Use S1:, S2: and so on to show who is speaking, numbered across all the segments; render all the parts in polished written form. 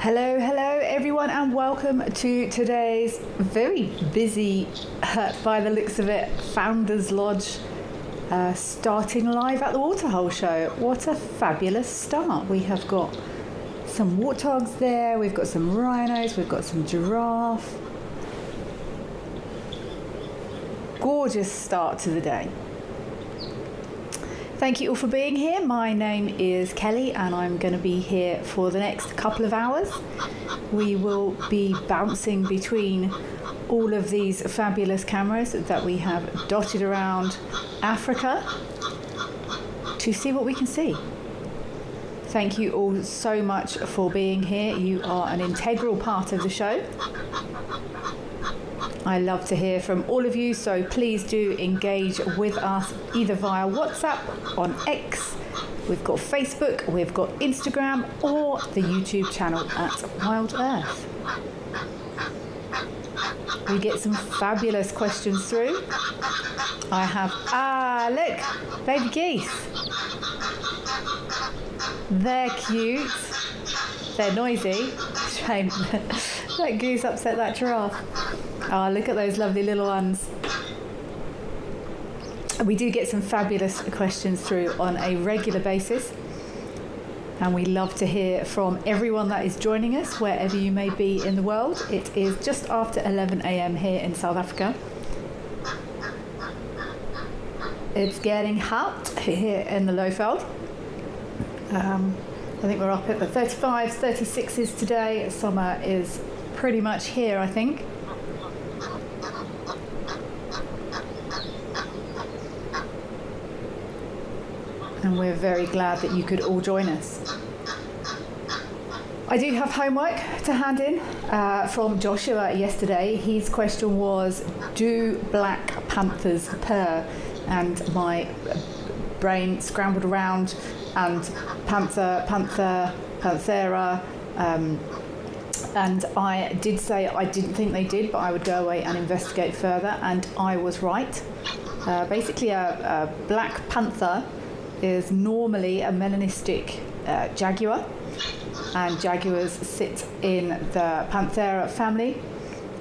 S1: Hello everyone, and welcome to today's very busy, by the looks of it, Founders Lodge, starting live at the Waterhole show. What a fabulous start. We have got some warthogs there, we've got some rhinos, we've got some giraffe. Gorgeous start to the day. Thank you all for being here. My name is Kelly and I'm going to be here for the next couple of hours. We will be bouncing between all of these fabulous cameras that we have dotted around Africa to see what we can see. Thank you all so much for being here. You are an integral part of the show. I love to hear from all of you, so please do engage with us either via WhatsApp, on X, we've got Facebook, we've got Instagram, or the YouTube channel at Wild Earth. We get some fabulous questions through. I have, look, baby geese. They're cute. They're noisy. Shame that goose upset that giraffe. Oh, look at those lovely little ones. We do get some fabulous questions through on a regular basis. And we love to hear from everyone that is joining us, wherever you may be in the world. It is just after 11 a.m. here in South Africa. It's getting hot here in the Lowveld. I think we're up at the 35s, 36s today. Summer is pretty much here, I think. And we're very glad that you could all join us. I do have homework to hand in from Joshua yesterday. His question was, do black panthers purr? And my brain scrambled around, and panther, panthera, and I did say I didn't think they did, but I would go away and investigate further, and I was right. Basically, a black panther is normally a melanistic jaguar, and jaguars sit in the Panthera family,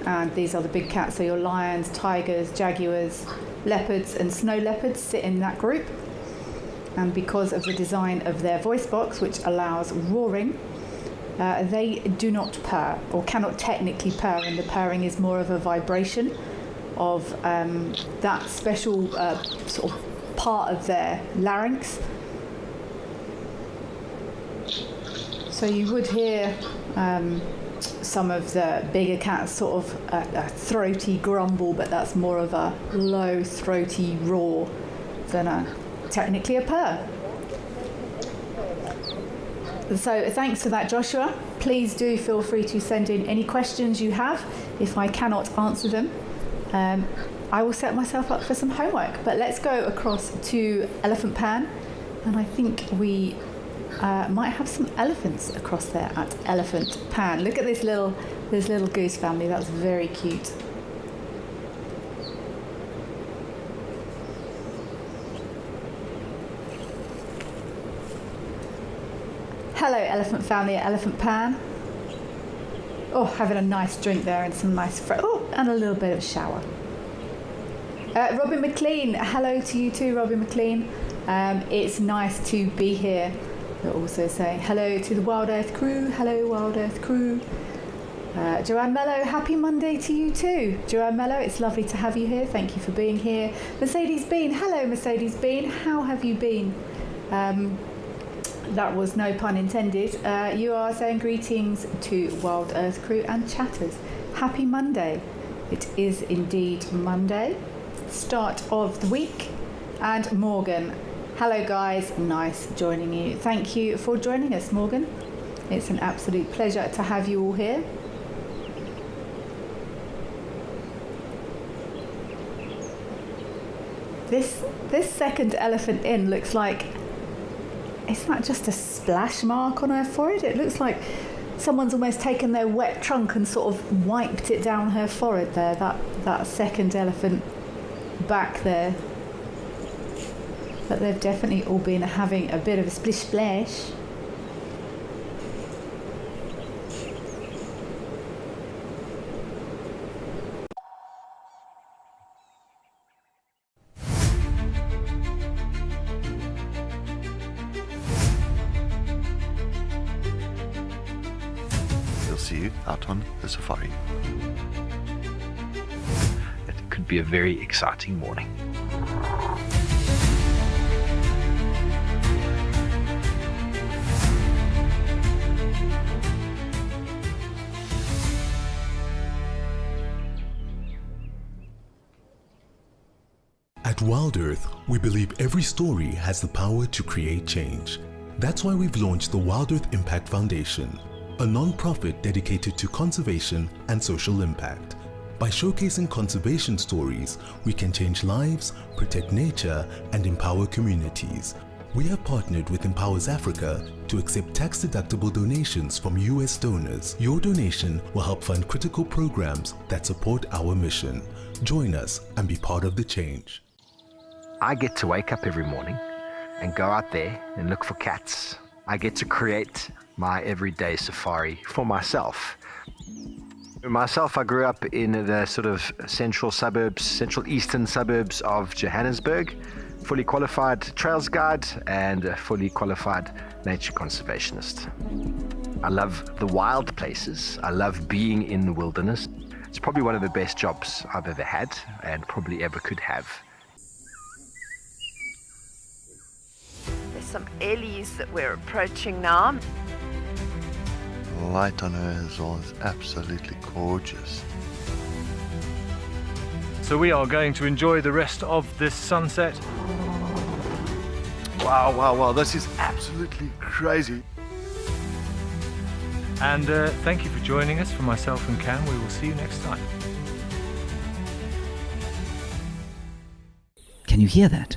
S1: and these are the big cats, so your lions, tigers, jaguars, leopards and snow leopards sit in that group. And because of the design of their voice box, which allows roaring, they do not purr, or cannot technically purr, and the purring is more of a vibration of that special sort of part of their larynx. So you would hear some of the bigger cats sort of a throaty grumble, but that's more of a low throaty roar than technically a purr. So thanks for that, Joshua. Please do feel free to send in any questions you have. If I cannot answer them, I will set myself up for some homework. But let's go across to Elephant Pan, and I think we might have some elephants across there at Elephant Pan. Look at this little goose family. That's very cute. Hello, Elephant family at Elephant Pan. Oh, having a nice drink there and some nice and a little bit of shower. Robin McLean, hello to you too, Robin McLean. It's nice to be here. We're also saying hello to the Wild Earth crew. Hello, Wild Earth crew. Joanne Mello, happy Monday to you too. Joanne Mello, it's lovely to have you here. Thank you for being here. Mercedes Bean, hello Mercedes Bean. How have you been? That was no pun intended. You are saying greetings to Wild Earth crew and chatters. Happy Monday. It is indeed Monday, start of the week. And Morgan, hello guys, nice joining you. Thank you for joining us, Morgan. It's an absolute pleasure to have you all here. This second elephant in looks like, it's not just a splash mark on her forehead. It looks like someone's almost taken their wet trunk and sort of wiped it down her forehead there. That second elephant back there. But they've definitely all been having a bit of a splish splash.
S2: see you out on the safari.
S3: It could be a very exciting morning.
S4: At Wild Earth, we believe every story has the power to create change. That's why we've launched the Wild Earth Impact Foundation, a non-profit dedicated to conservation and social impact. By showcasing conservation stories, we can change lives, protect nature, and empower communities. We have partnered with Empowers Africa to accept tax-deductible donations from US donors. Your donation will help fund critical programs that support our mission. Join us and be part of the change.
S3: I get to wake up every morning and go out there and look for cats. I get to create my everyday safari for myself. I grew up in the sort of central eastern suburbs of Johannesburg, fully qualified trails guide and a fully qualified nature conservationist. I love the wild places. I love being in the wilderness. It's probably one of the best jobs I've ever had and probably ever could have.
S5: There's some ellies that we're approaching now.
S2: The light on her as well is absolutely gorgeous.
S6: So we are going to enjoy the rest of this sunset.
S2: Wow, this is absolutely crazy.
S6: And thank you for joining us. For myself and Cam, we will see you next time.
S7: Can you hear that?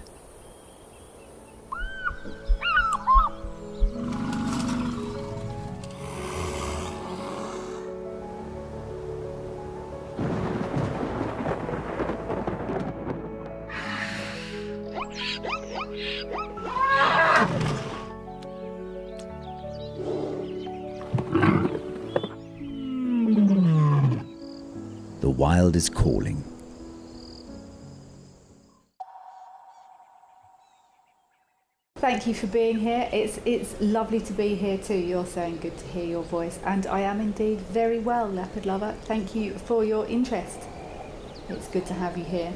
S7: The wild is calling.
S1: Thank you for being here. It's lovely to be here too. You're saying good to hear your voice, and I am indeed very well, leopard lover. Thank you for your interest. It's good to have you here.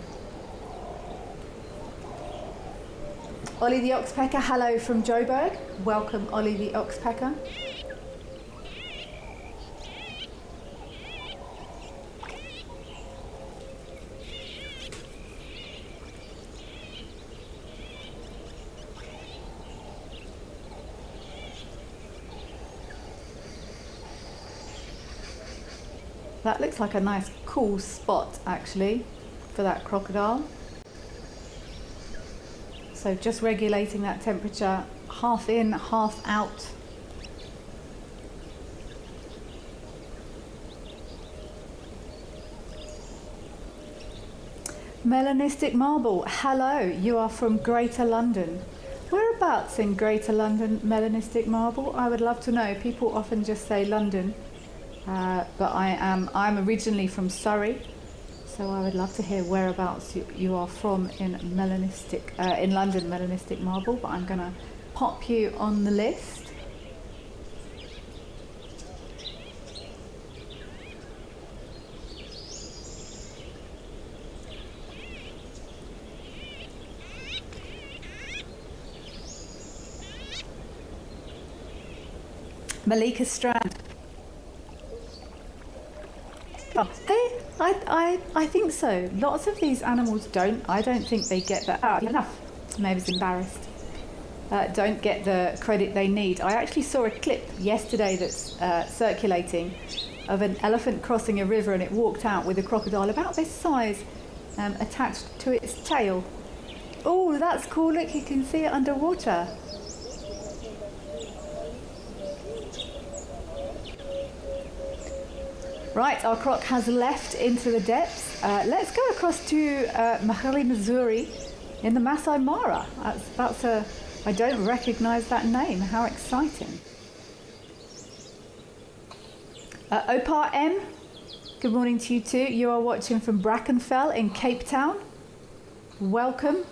S1: Ollie the Oxpecker, hello from Joburg. Welcome, Ollie the Oxpecker. That looks like a nice cool spot actually for that crocodile. So just regulating that temperature, half in, half out. Melanistic Marble, hello, you are from Greater London. Whereabouts in Greater London, Melanistic Marble? I would love to know. People often just say London. But I'm originally from Surrey, so I would love to hear whereabouts you are from in London, Melanistic Marble. But I'm going to pop you on the list. Malika Strand. Hey, I think so. Lots of these animals I don't think they get that. Enough. Mavis embarrassed. Don't get the credit they need. I actually saw a clip yesterday that's circulating of an elephant crossing a river, and it walked out with a crocodile about this size attached to its tail. Oh, that's cool. Look, you can see it underwater. Right, our croc has left into the depths. Let's go across to Mahali, Missouri in the Masai Mara. I don't recognise that name. How exciting. Opar M, good morning to you too. You are watching from Brackenfell in Cape Town. Welcome.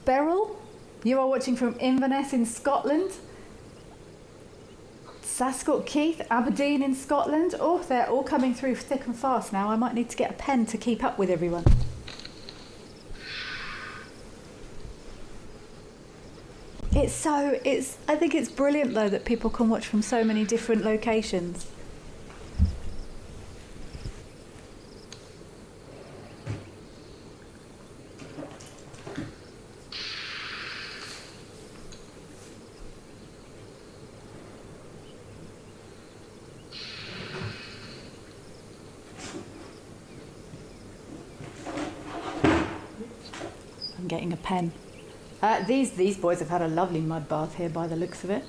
S1: Beryl, you are watching from Inverness in Scotland. Sascot Keith, Aberdeen in Scotland. Oh, they're all coming through thick and fast now. I might need to get a pen to keep up with everyone. I think it's brilliant though that people can watch from so many different locations. I'm getting a pen. These boys have had a lovely mud bath here by the looks of it.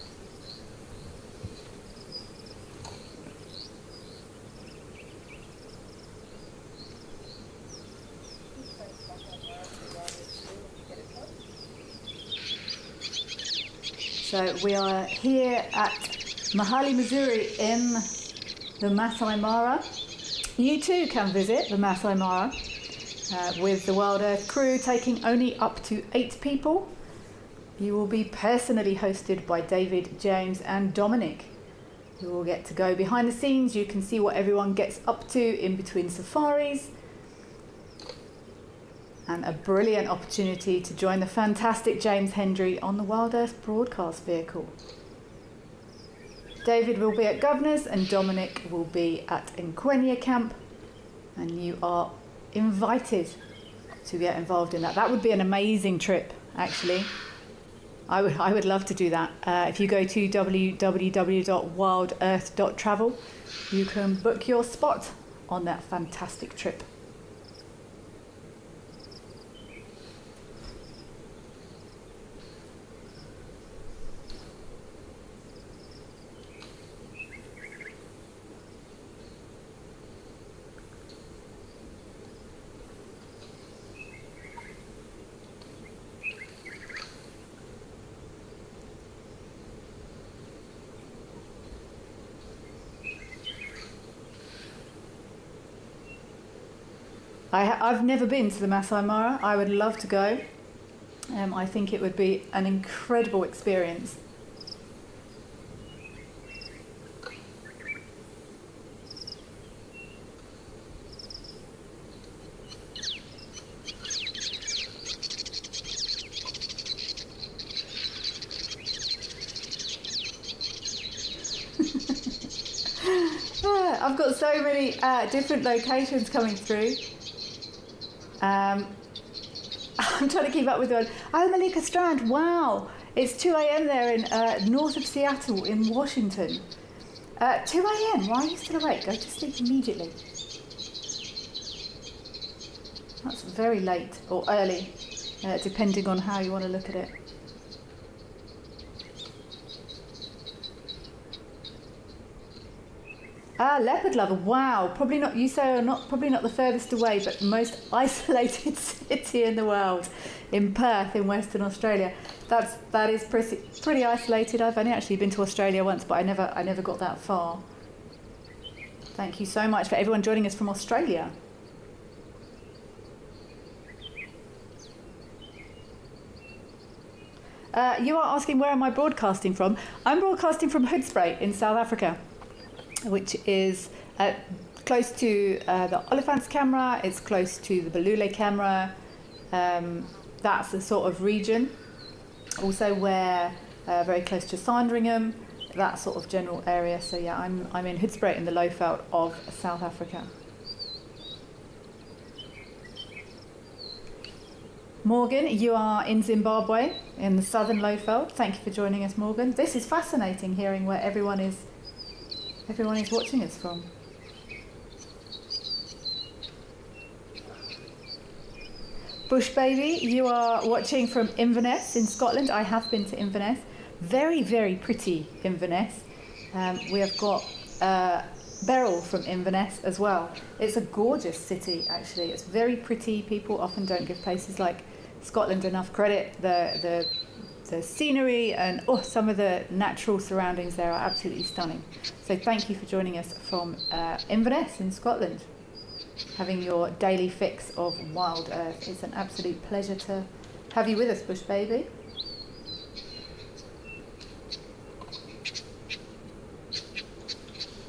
S1: So we are here at Mahali, Missouri in the Masai Mara. You too can visit the Masai Mara. With the Wild Earth crew taking only up to 8 people. You will be personally hosted by David, James and Dominic. You will get to go behind the scenes. You can see what everyone gets up to in between safaris. And a brilliant opportunity to join the fantastic James Hendry on the Wild Earth broadcast vehicle. David will be at Governor's and Dominic will be at Nkwenya Camp. And you are invited to get involved in that. That would be an amazing trip, actually. I would love to do that. If you go to www.wildearth.travel, you can book your spot on that fantastic trip. I've never been to the Masai Mara. I would love to go. I think it would be an incredible experience. I've got so many different locations coming through. I'm trying to keep up with one. Oh, Malika Strand, wow. It's 2 a.m. there in north of Seattle in Washington. 2 a.m, why are you still awake? Go to sleep immediately. That's very late or early, depending on how you want to look at it. Leopard Lover, wow, probably not, you say, probably not the furthest away, but the most isolated city in the world, in Perth, in Western Australia. That is pretty isolated. I've only actually been to Australia once, but I never got that far. Thank you so much for everyone joining us from Australia. You are asking where am I broadcasting from? I'm broadcasting from Hoedspruit in South Africa, which is close to the Olifants camera, it's close to the Balule camera. That's the sort of region. Also we're very close to Sandringham, that sort of general area. So yeah, I'm in Hoedspruit in the Lowveld of South Africa. Morgan, you are in Zimbabwe, in the southern Lowveld. Thank you for joining us, Morgan. This is fascinating, hearing where everyone is watching us from. Bush Baby, you are watching from Inverness in Scotland. I have been to Inverness. Very, very pretty Inverness. We have got Beryl from Inverness as well. It's a gorgeous city, actually. It's very pretty. People often don't give places like Scotland enough credit. The scenery and some of the natural surroundings there are absolutely stunning. So thank you for joining us from Inverness in Scotland, having your daily fix of Wild Earth. It's an absolute pleasure to have you with us, Bush Baby.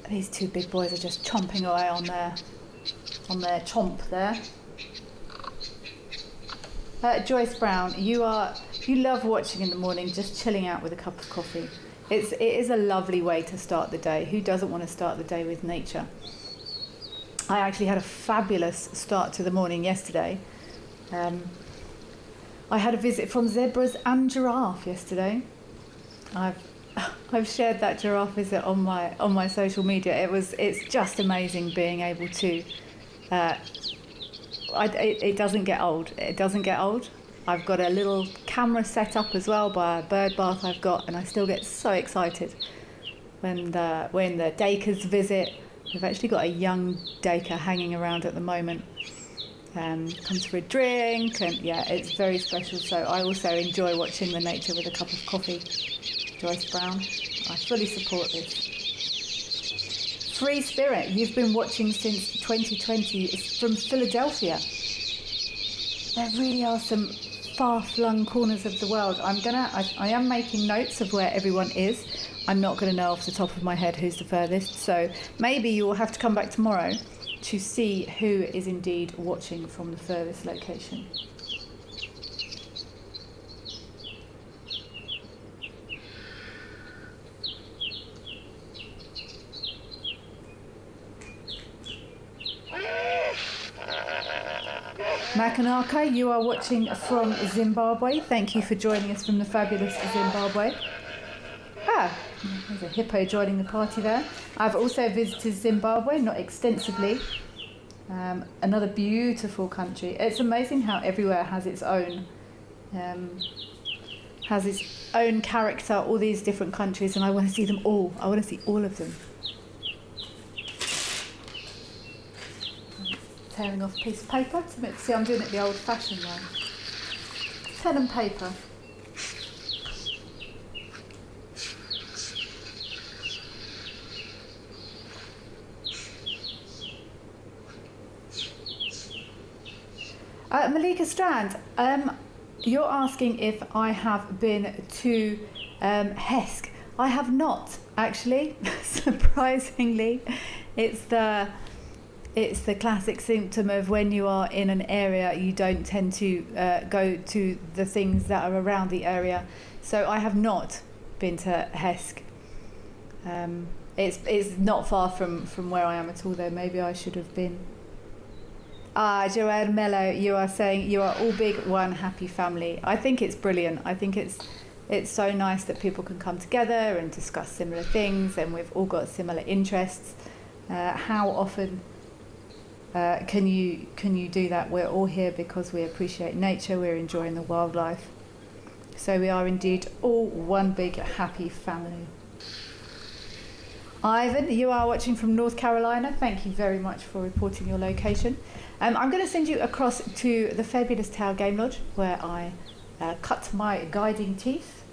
S1: These two big boys are just chomping away on their chomp there. Joyce Brown, you love watching in the morning, just chilling out with a cup of coffee. It is a lovely way to start the day. Who doesn't want to start the day with nature? I actually had a fabulous start to the morning yesterday. I had a visit from zebras and giraffe yesterday. I've shared that giraffe visit on my social media. It's just amazing being able to. It doesn't get old. It doesn't get old. I've got a little camera set up as well by a bird bath I've got, and I still get so excited when the Dakers visit. We've actually got a young Daker hanging around at the moment. Comes for a drink, and yeah, it's very special. So I also enjoy watching the nature with a cup of coffee. Joyce Brown, I fully support this. Free Spirit, you've been watching since 2020. It's from Philadelphia. There really are some far-flung corners of the world. I am making notes of where everyone is. I'm not going to know off the top of my head who's the furthest, so maybe you will have to come back tomorrow to see who is indeed watching from the furthest location. Makanaka, you are watching from Zimbabwe. Thank you for joining us from the fabulous Zimbabwe. There's a hippo joining the party there. I've also visited Zimbabwe, not extensively. Another beautiful country. It's amazing how everywhere has its own character, all these different countries, and I want to see them all. I want to see all of them. Tearing off a piece of paper. See, I'm doing it the old-fashioned way. Pen and paper. Malika Strand, you're asking if I have been to Hesk. I have not, actually. Surprisingly, it's the classic symptom of when you are in an area, you don't tend to go to the things that are around the area. So I have not been to Hesk. It's not far from where I am at all, though. Maybe I should have been. Joanne Mello, you are saying you are all big, one happy family. I think it's brilliant. I think it's so nice that people can come together and discuss similar things, and we've all got similar interests. How often can you do that? We're all here because we appreciate nature, we're enjoying the wildlife. So we are indeed all one big happy family. Ivan, you are watching from North Carolina. Thank you very much for reporting your location. I'm going to send you across to the Fabulous Tale Game Lodge, where I cut my guiding teeth.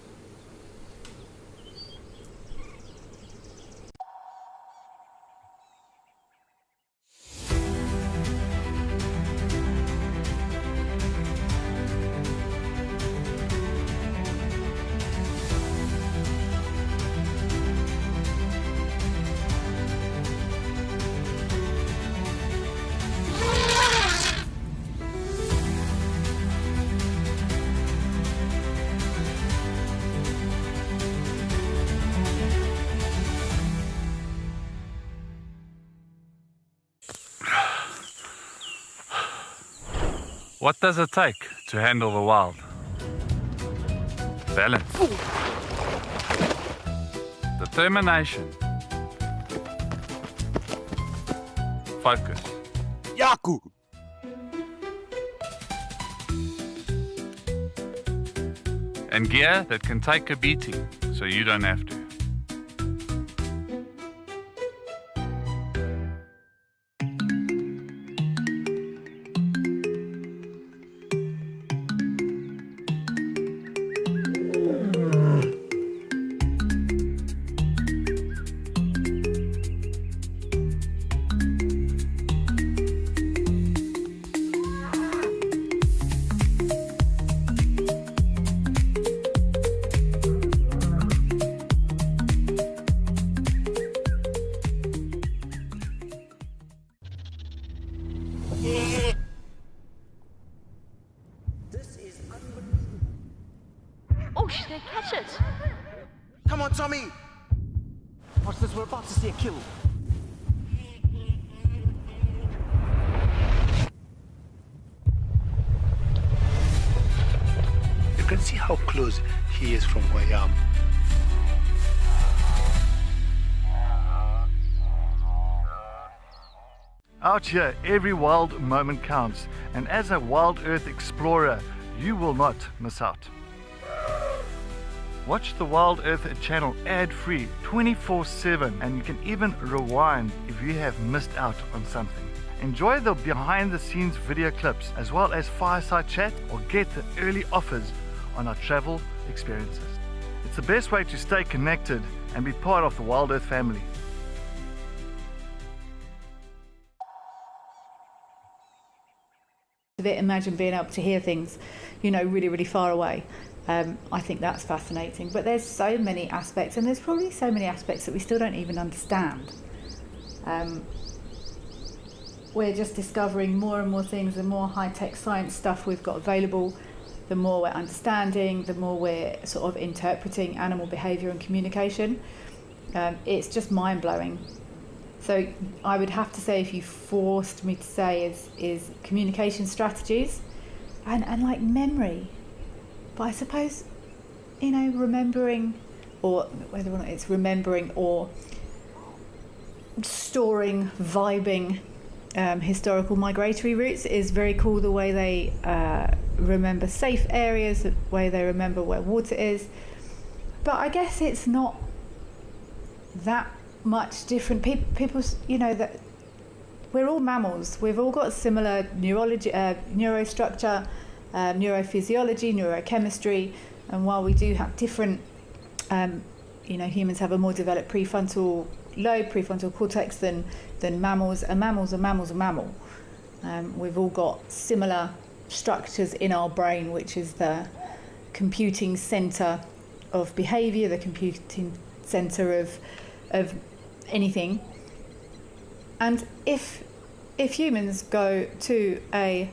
S6: What does it take to handle the wild? Balance. Determination. Focus.
S8: Yaku!
S6: And gear that can take a beating so you don't have to.
S3: Tommy! Watch this, we're about to see a kill.
S8: You can see how close he is from where I am.
S6: Out here, every wild moment counts, and as a Wild Earth explorer, you will not miss out. Watch the Wild Earth channel ad-free 24/7, and you can even rewind if you have missed out on something. Enjoy the behind-the-scenes video clips as well as fireside chat, or get the early offers on our travel experiences. It's the best way to stay connected and be part of the Wild Earth family.
S1: Imagine being able to hear things, really, really far away. I think that's fascinating. But there's so many aspects, and there's probably so many aspects that we still don't even understand. We're just discovering more and more things. The more high-tech science stuff we've got available, the more we're understanding, the more we're sort of interpreting animal behaviour and communication. It's just mind-blowing. So I would have to say, if you forced me to say, is communication strategies and like memory. But I suppose, remembering, or whether or not it's remembering or storing, vibing historical migratory routes is very cool. The way they remember safe areas, the way they remember where water is. But I guess it's not that much different. People, that we're all mammals. We've all got similar neurology, neurostructure, neurophysiology, neurochemistry, and while we do have different, humans have a more developed prefrontal lobe, prefrontal cortex than mammals. A mammal's a mammal. We've all got similar structures in our brain, which is the computing center of behavior, the computing center of anything. And if humans go to a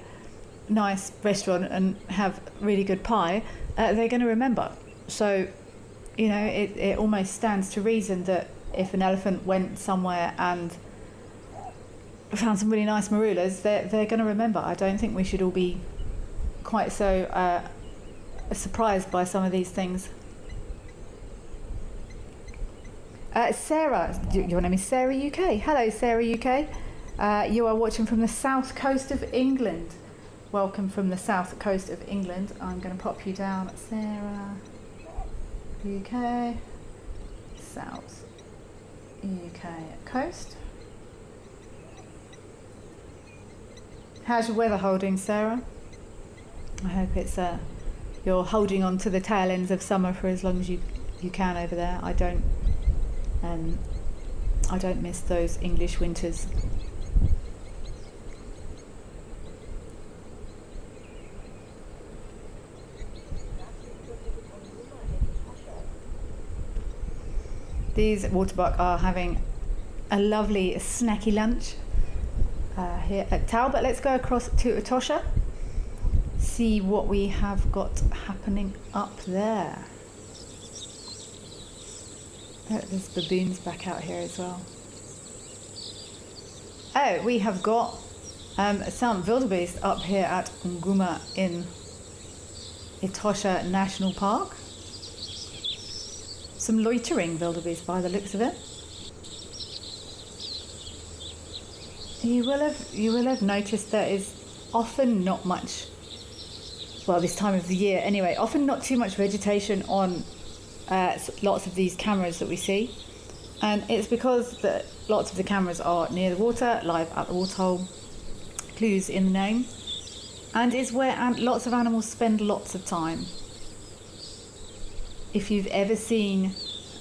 S1: nice restaurant and have really good pie, they're going to remember. So, it almost stands to reason that if an elephant went somewhere and found some really nice marulas, they're going to remember. I don't think we should all be quite so surprised by some of these things. Sarah, your name is Sarah UK. Hello, Sarah UK. You are watching from the south coast of England. Welcome from the south coast of England. I'm going to pop you down, Sarah UK, south UK coast. How's your weather holding, Sarah? I hope it's you're holding on to the tail ends of summer for as long as you can over there. I don't miss those English winters. These waterbuck are having a lovely snacky lunch here at Talbot. Let's go across to Etosha, see what we have got happening up there. There's baboons back out here as well. Oh, we have got some wildebeest up here at Nguma in Etosha National Park. Some loitering wildebeest by the looks of it. You will have noticed there is often not much, well, this time of the year anyway, often not too much vegetation on lots of these cameras that we see, and it's because lots of the cameras are near the water, live at the waterhole, clues in the name, and is where lots of animals spend lots of time. If you've ever seen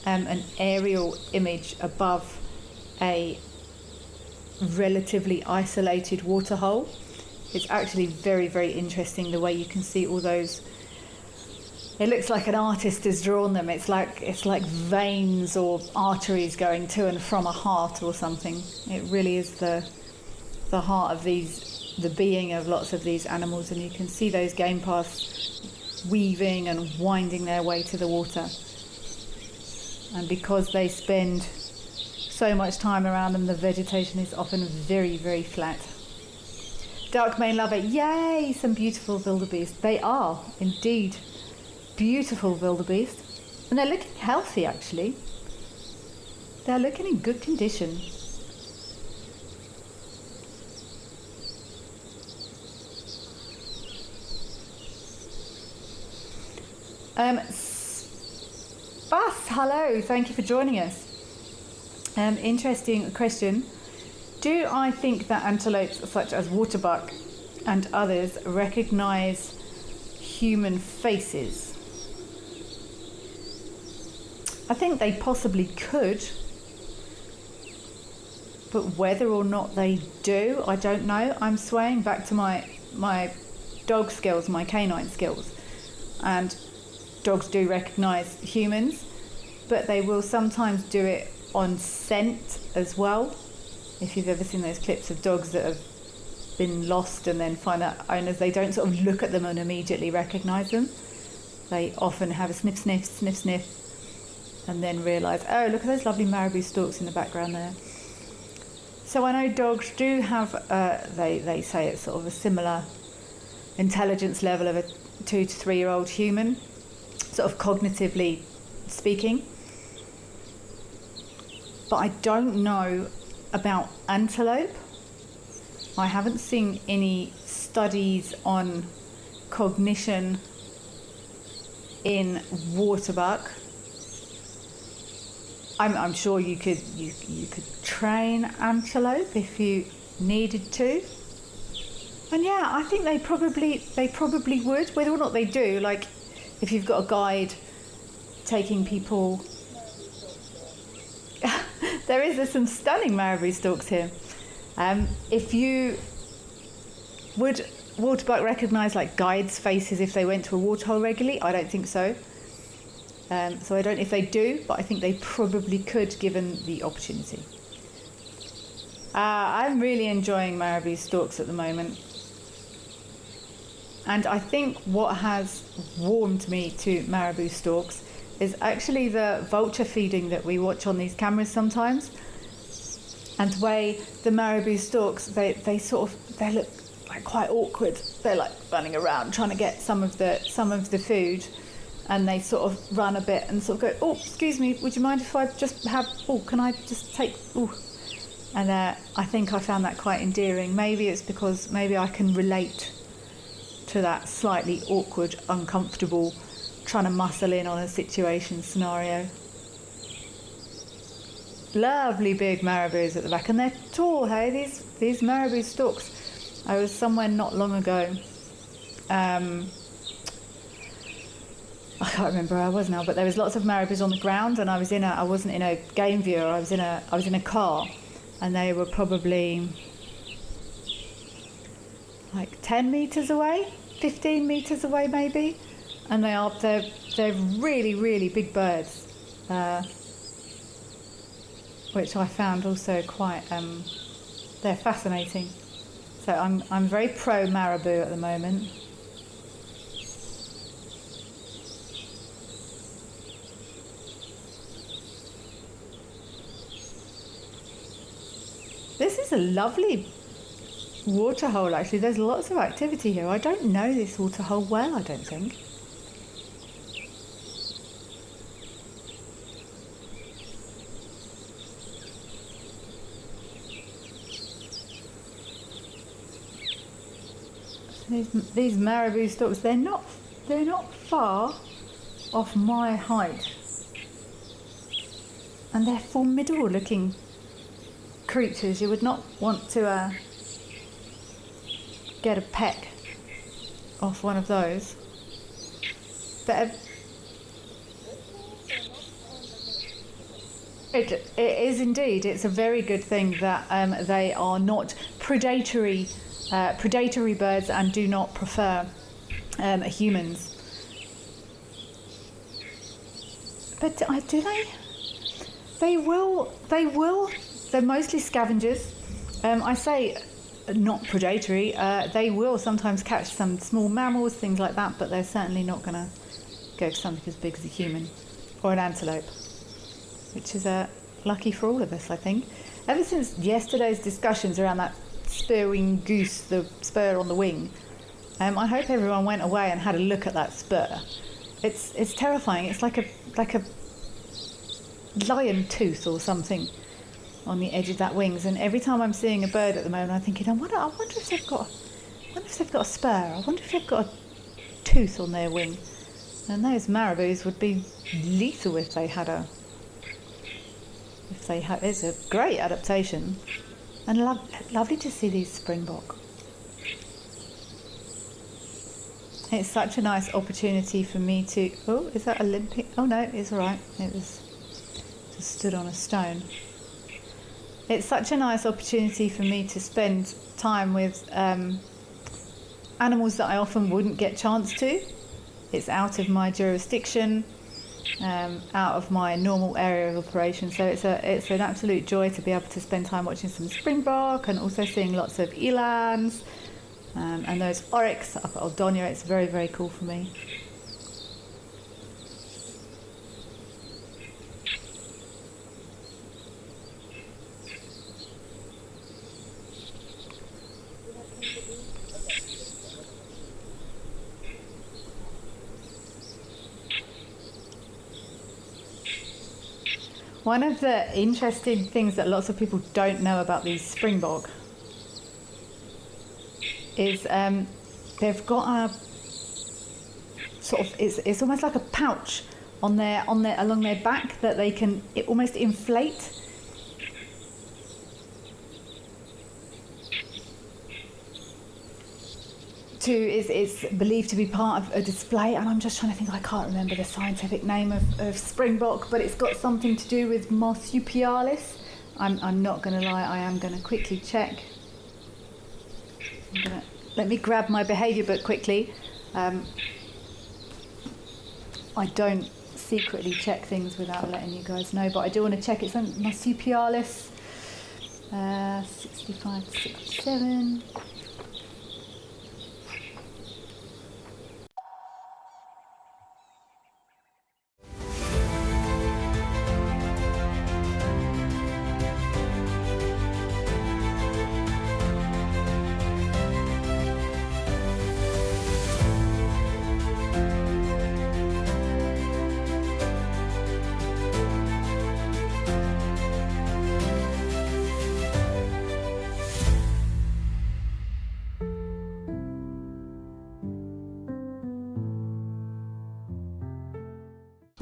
S1: an aerial image above a relatively isolated waterhole, it's actually very, very interesting the way you can see all those. It looks like an artist has drawn them. It's like veins or arteries going to and from a heart or something. It really is the heart of the being of lots of these animals, and you can see those game paths weaving and winding their way to the water. And because they spend so much time around them, the vegetation is often very, very flat. Dark mane lover, yay, some beautiful wildebeest. They are indeed beautiful wildebeest. And they're looking healthy, actually. They're looking in good condition. Bas, hello, thank you for joining us. Interesting question. Do I think that antelopes such as waterbuck and others recognize human faces? I think they possibly could, but whether or not they do, I don't know. I'm swaying back to my dog skills, my canine skills, and dogs do recognise humans, but they will sometimes do it on scent as well. If you've ever seen those clips of dogs that have been lost and then find their owners, they don't sort of look at them and immediately recognise them. They often have a sniff, sniff, sniff, sniff, and then realise, oh, look at those lovely marabou stalks in the background there. So I know dogs do have, they say it's sort of a similar intelligence level of a 2 to 3 year old human, sort of cognitively speaking. But I don't know about antelope. I haven't seen any studies on cognition in waterbuck. I'm sure you could train antelope if you needed to. And yeah, I think they probably would. Whether or not they do, like if you've got a guide taking people. There's some stunning marabou stalks here. If you would waterbuck recognise like guides' faces if they went to a waterhole regularly? I don't think so. So I don't know if they do, but I think they probably could given the opportunity. I'm really enjoying marabou stalks at the moment. And I think what has warmed me to marabou stalks is actually the vulture feeding that we watch on these cameras sometimes. And the way the marabou stalks, they look like quite awkward. They're like running around trying to get some of the food, and they sort of run a bit and sort of go, oh, excuse me, would you mind if I just have, oh, can I just take, oh. And I think I found that quite endearing. Maybe it's because maybe I can relate to that slightly awkward, uncomfortable, trying to muscle in on a situation scenario. Lovely big marabous at the back, and they're tall, hey, these marabou stalks. I was somewhere not long ago. I can't remember where I was now, but there was lots of marabous on the ground, and I wasn't in a game viewer. I was in a car, and they were probably like 10 meters away, 15 meters away maybe, and they're really, really big birds, which I found also quite they're fascinating. So I'm very pro marabou at the moment. This is a lovely waterhole, actually. There's lots of activity here. I don't know this waterhole well, I don't think. These marabou stalks, they're not far off my height, and they're formidable looking creatures. You would not want to get a peck off one of those. But it is indeed. It's a very good thing that they are not predatory birds and do not prefer humans. But do they? They will. They're mostly scavengers. I say not predatory. They will sometimes catch some small mammals, things like that, but they're certainly not going to go for something as big as a human or an antelope. which is lucky for all of us, I think. Ever since yesterday's discussions around that spurring goose, the spur on the wing, I hope everyone went away and had a look at that spur. It's terrifying. It's like a lion tooth or something on the edge of that wings. And every time I'm seeing a bird at the moment, I'm thinking, I wonder if they've got a spur. I wonder if they've got a tooth on their wing. And those marabous would be lethal if they had. It's a great adaptation, and lovely to see these springbok. It's such a nice opportunity for me to. Oh, is that a limping? Oh no, it's all right. It was just stood on a stone. It's such a nice opportunity for me to spend time with animals that I often wouldn't get a chance to. It's out of my jurisdiction. Out of my normal area of operation, so it's an absolute joy to be able to spend time watching some springbok and also seeing lots of elands and those oryx up at Oldonia. It's very, very cool for me. One of the interesting things that lots of people don't know about these springbok is they've got a sort of it's almost like a pouch on their along their back that they can almost inflate. It's believed to be part of a display, and I'm just trying to think, I can't remember the scientific name of springbok, but it's got something to do with marsupialis. I'm not going to lie, I am going to quickly check. Let me grab my behaviour book quickly. I don't secretly check things without letting you guys know, but I do want to check. It's on marsupialis 65 to 67.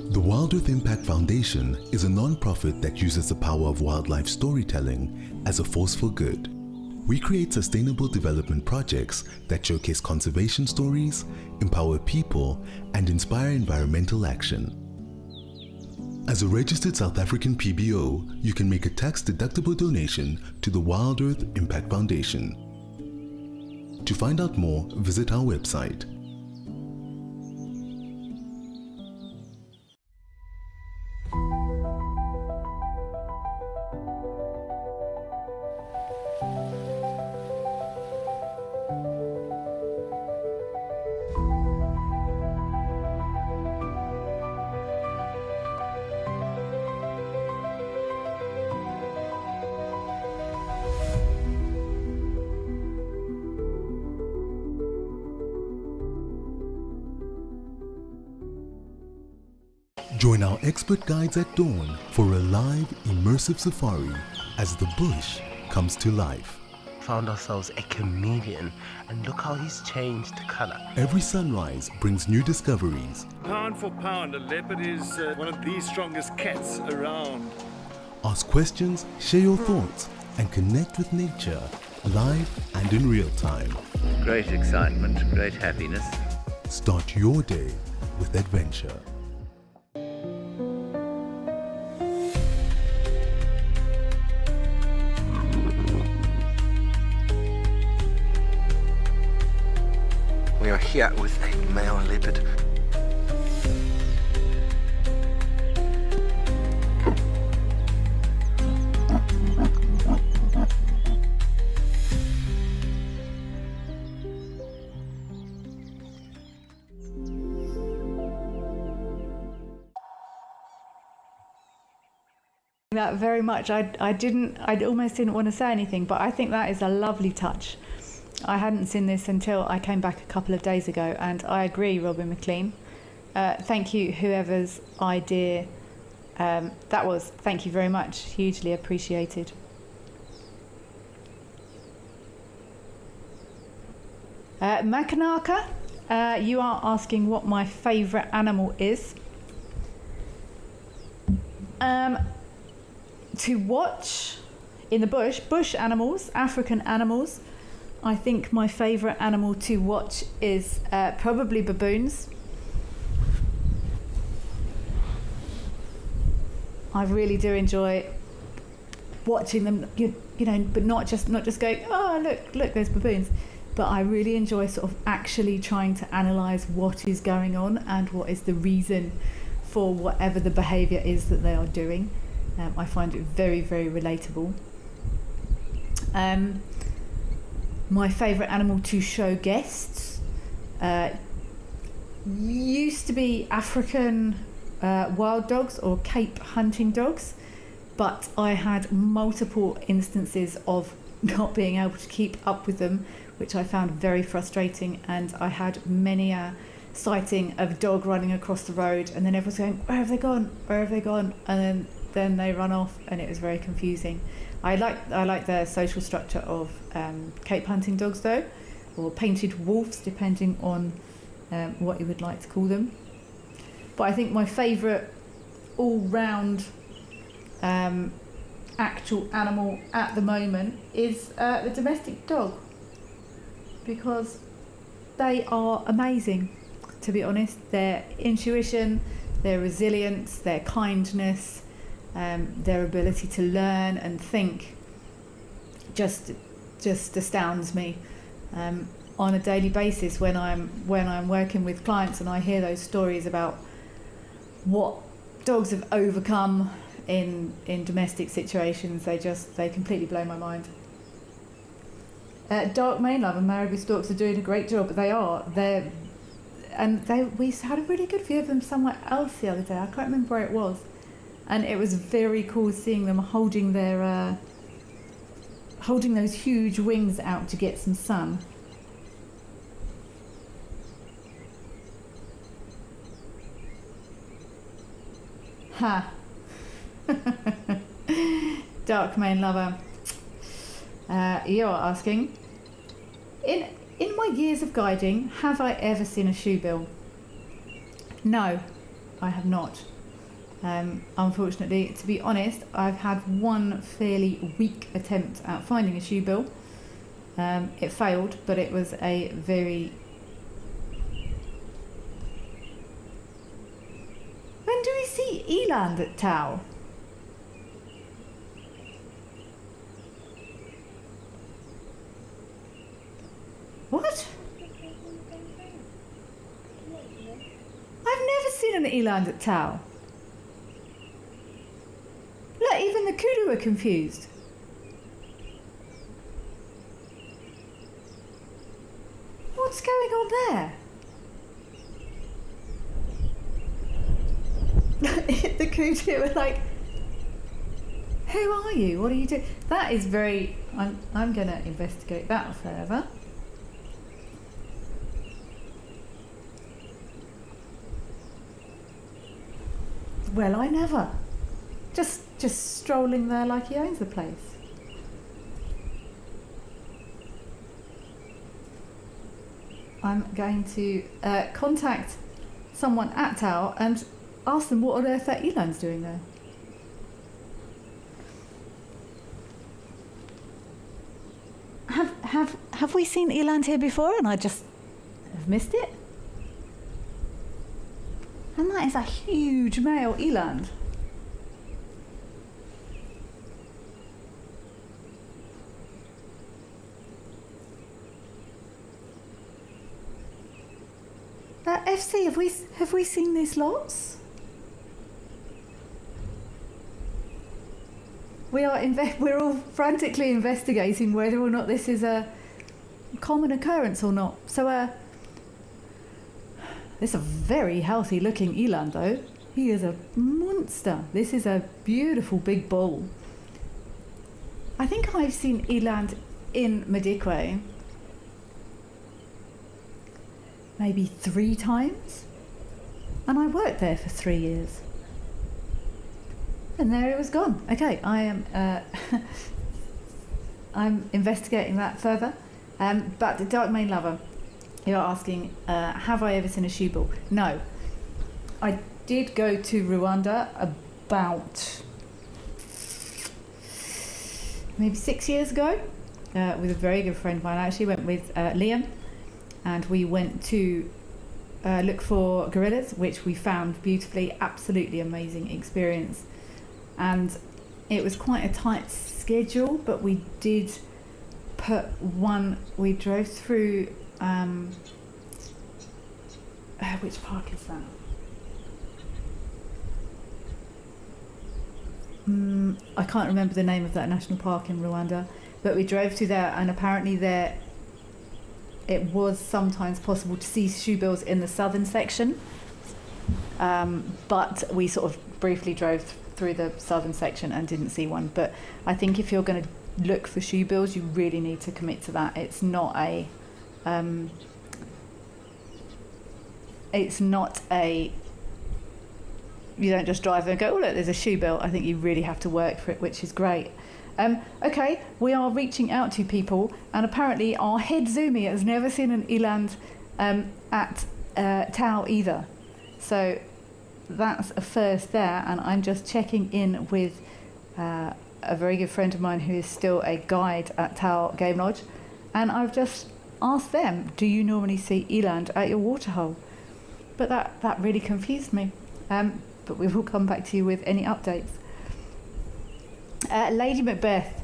S4: The Wild Earth Impact Foundation is a non-profit that uses the power of wildlife storytelling as a force for good. We create sustainable development projects that showcase conservation stories, empower people, and inspire environmental action. As a registered South African PBO, you can make a tax-deductible donation to the Wild Earth Impact Foundation. To find out more, visit our website. Join our expert guides at dawn for a live, immersive safari as the bush comes to life.
S9: Found ourselves a chameleon, and look how he's changed color.
S4: Every sunrise brings new discoveries.
S6: Pound for pound, a leopard is one of the strongest cats around.
S4: Ask questions, share your thoughts, and connect with nature live and in real time.
S10: Great excitement, great happiness.
S4: Start your day with adventure.
S3: We are here with a male leopard.
S1: that very much. I almost didn't want to say anything, but I think that is a lovely touch. I hadn't seen this until I came back a couple of days ago, and I agree, Robin McLean. Thank you, whoever's idea that was. Thank you very much. Hugely appreciated. Makanaka, you are asking what my favourite animal is. To watch in the bush animals, African animals. I think my favourite animal to watch is probably baboons. I really do enjoy watching them, you know, but not just going, oh look, there's baboons. But I really enjoy sort of actually trying to analyse what is going on and what is the reason for whatever the behaviour is that they are doing. I find it very, very relatable. My favourite animal to show guests used to be African wild dogs or Cape hunting dogs, but I had multiple instances of not being able to keep up with them, which I found very frustrating, and I had many a sighting of a dog running across the road and then everyone's going, where have they gone, and then they run off, and it was very confusing. I like the social structure of Cape hunting dogs though, or painted wolves, depending on what you would like to call them. But I think my favourite all-round actual animal at the moment is the domestic dog, because they are amazing, to be honest. Their intuition, their resilience, their kindness, their ability to learn and think just astounds me on a daily basis when I'm working with clients and I hear those stories about what dogs have overcome in domestic situations. They completely blow my mind. Dark Mainlove and Marabou Storks are doing a great job. We had a really good view of them somewhere else the other day. I can't remember where it was, and it was very cool seeing them holding those huge wings out to get some sun. Ha! Dark Main Lover, you're asking, in my years of guiding, have I ever seen a shoe bill? No, I have not. Unfortunately, to be honest, I've had one fairly weak attempt at finding a shoe bill. It failed, but it was a very... When do we see eland at Tau? What? I've never seen an eland at Tau. Look, even the kudu are confused. What's going on there? The kudu are like, who are you? What are you doing? That is very... I'm going to investigate that further. Well, I never. Just strolling there like he owns the place. I'm going to contact someone at Tau and ask them what on earth that eland's doing there. Have we seen eland here before and I just have missed it? And that is a huge male eland. FC, have we seen this lots? We're all frantically investigating whether or not this is a common occurrence or not. So, it's a very healthy looking eland though. He is a monster. This is a beautiful big bull. I think I've seen eland in Madikwe maybe 3 times, and I worked there for 3 years. And there it was gone. Okay, I am I'm investigating that further. But the Dark Main Lover, you're asking, have I ever seen a shoe bull? No. I did go to Rwanda about maybe 6 years ago with a very good friend of mine. I actually went with Liam, and we went to look for gorillas, which we found beautifully. Absolutely amazing experience. And it was quite a tight schedule, but we did we drove through which park is that? I can't remember the name of that national park in Rwanda, but we drove to there, and apparently there it was sometimes possible to see shoebills in the southern section, but we sort of briefly drove through the southern section and didn't see one. But I think if you're going to look for shoebills, you really need to commit to that. It's not a you don't just drive and go, oh look, there's a shoebill. I think you really have to work for it, which is great. Okay, we are reaching out to people, and apparently our head zoomy has never seen an eland at Tau either. So that's a first there, and I'm just checking in with a very good friend of mine who is still a guide at Tau Game Lodge, and I've just asked them, do you normally see eland at your waterhole? But that really confused me. But we will come back to you with any updates. Lady Macbeth.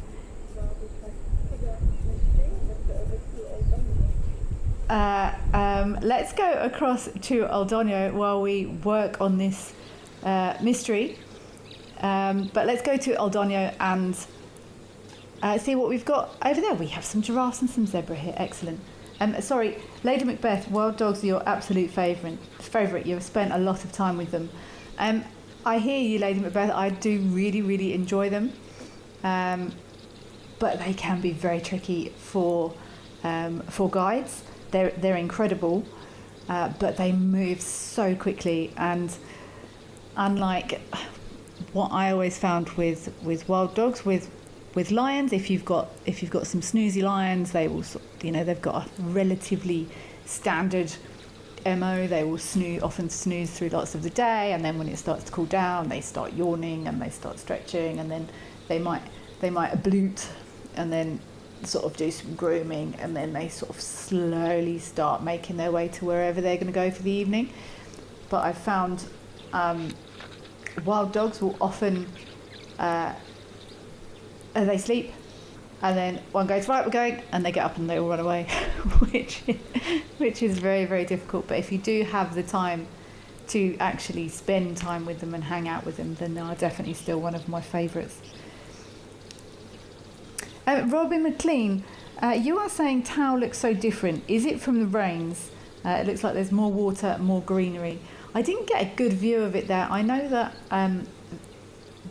S1: Let's go across to Aldonio while we work on this mystery. But let's go to Aldonio and see what we've got over there. We have some giraffes and some zebra here. Excellent. Sorry, Lady Macbeth, wild dogs are your absolute favourite. You've spent a lot of time with them. I hear you, Lady Macbeth. I do really, really enjoy them. But they can be very tricky for guides. They're incredible, but they move so quickly. And unlike what I always found with wild dogs, with lions, if you've got some snoozy lions, they will, they've got a relatively standard MO. They will often snooze through lots of the day, and then when it starts to cool down, they start yawning and they start stretching, and then they might ablute and then sort of do some grooming, and then they sort of slowly start making their way to wherever they're going to go for the evening. But I've found wild dogs will often they sleep, and then one goes, right, we're going, and they get up and they all run away, which is very, very difficult. But if you do have the time to actually spend time with them and hang out with them, then they are definitely still one of my favourites. Robin McLean, you are saying Tau looks so different. Is it from the rains? It looks like there's more water, more greenery. I didn't get a good view of it there. I know that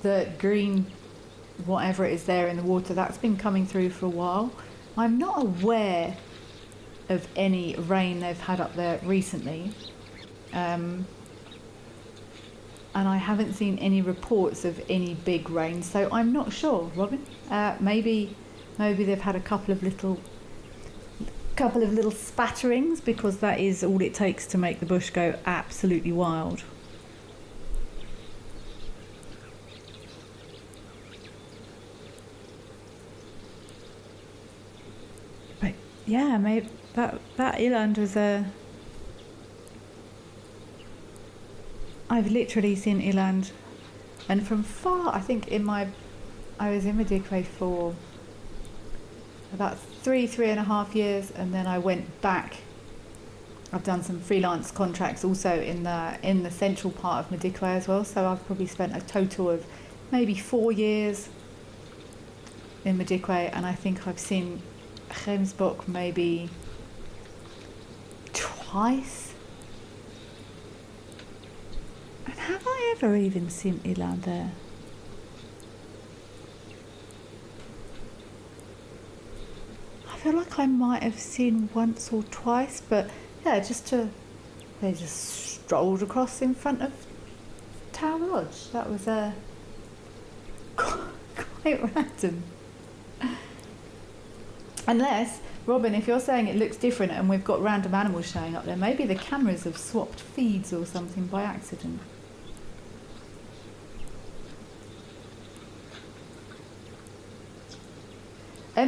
S1: the green, whatever it is there in the water, that's been coming through for a while. I'm not aware of any rain they've had up there recently. And I haven't seen any reports of any big rain, so I'm not sure, Robin. Maybe they've had a couple of little spatterings, because that is all it takes to make the bush go absolutely wild. But yeah, maybe that eland was I've literally seen eland, and from far. I think I was in Madikwe for about 3.5 years, and then I went back. I've done some freelance contracts also in the central part of Madikwe as well, so I've probably spent a total of maybe 4 years in Madikwe, and I think I've seen Gemsbok maybe twice. And Have I ever even seen eland there? I feel like I might have seen once or twice, but yeah, they just strolled across in front of Tower Lodge. That was quite random. Unless, Robin, if you're saying it looks different and we've got random animals showing up there, maybe the cameras have swapped feeds or something by accident.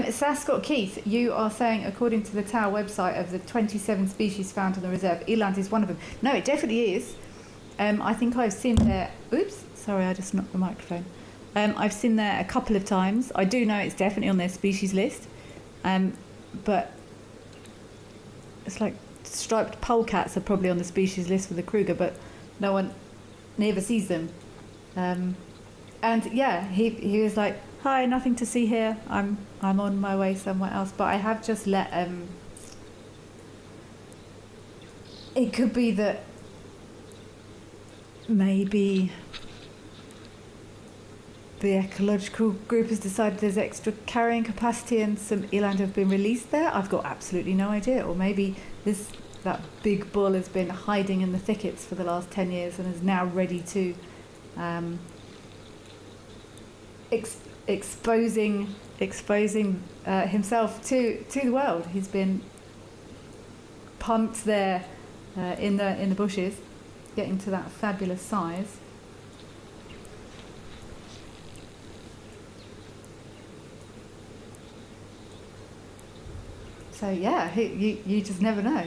S1: Sascott Keith, you are saying, according to the Tower website, of the 27 species found on the reserve, eland is one of them. No, it definitely is. I think I've seen there... Oops, sorry, I just knocked the microphone. I've seen there a couple of times. I do know it's definitely on their species list. But it's like striped polecats are probably on the species list for the Kruger, but no one never sees them. And yeah, he was like, "Hi, nothing to see here. I'm on my way somewhere else." But I have just let it could be that maybe the ecological group has decided there's extra carrying capacity and some eland have been released there. I've got absolutely no idea. Or maybe that big bull has been hiding in the thickets for the last 10 years and is now ready to exposing himself to the world. He's been pumped there in the bushes, getting to that fabulous size. So yeah, you just never know.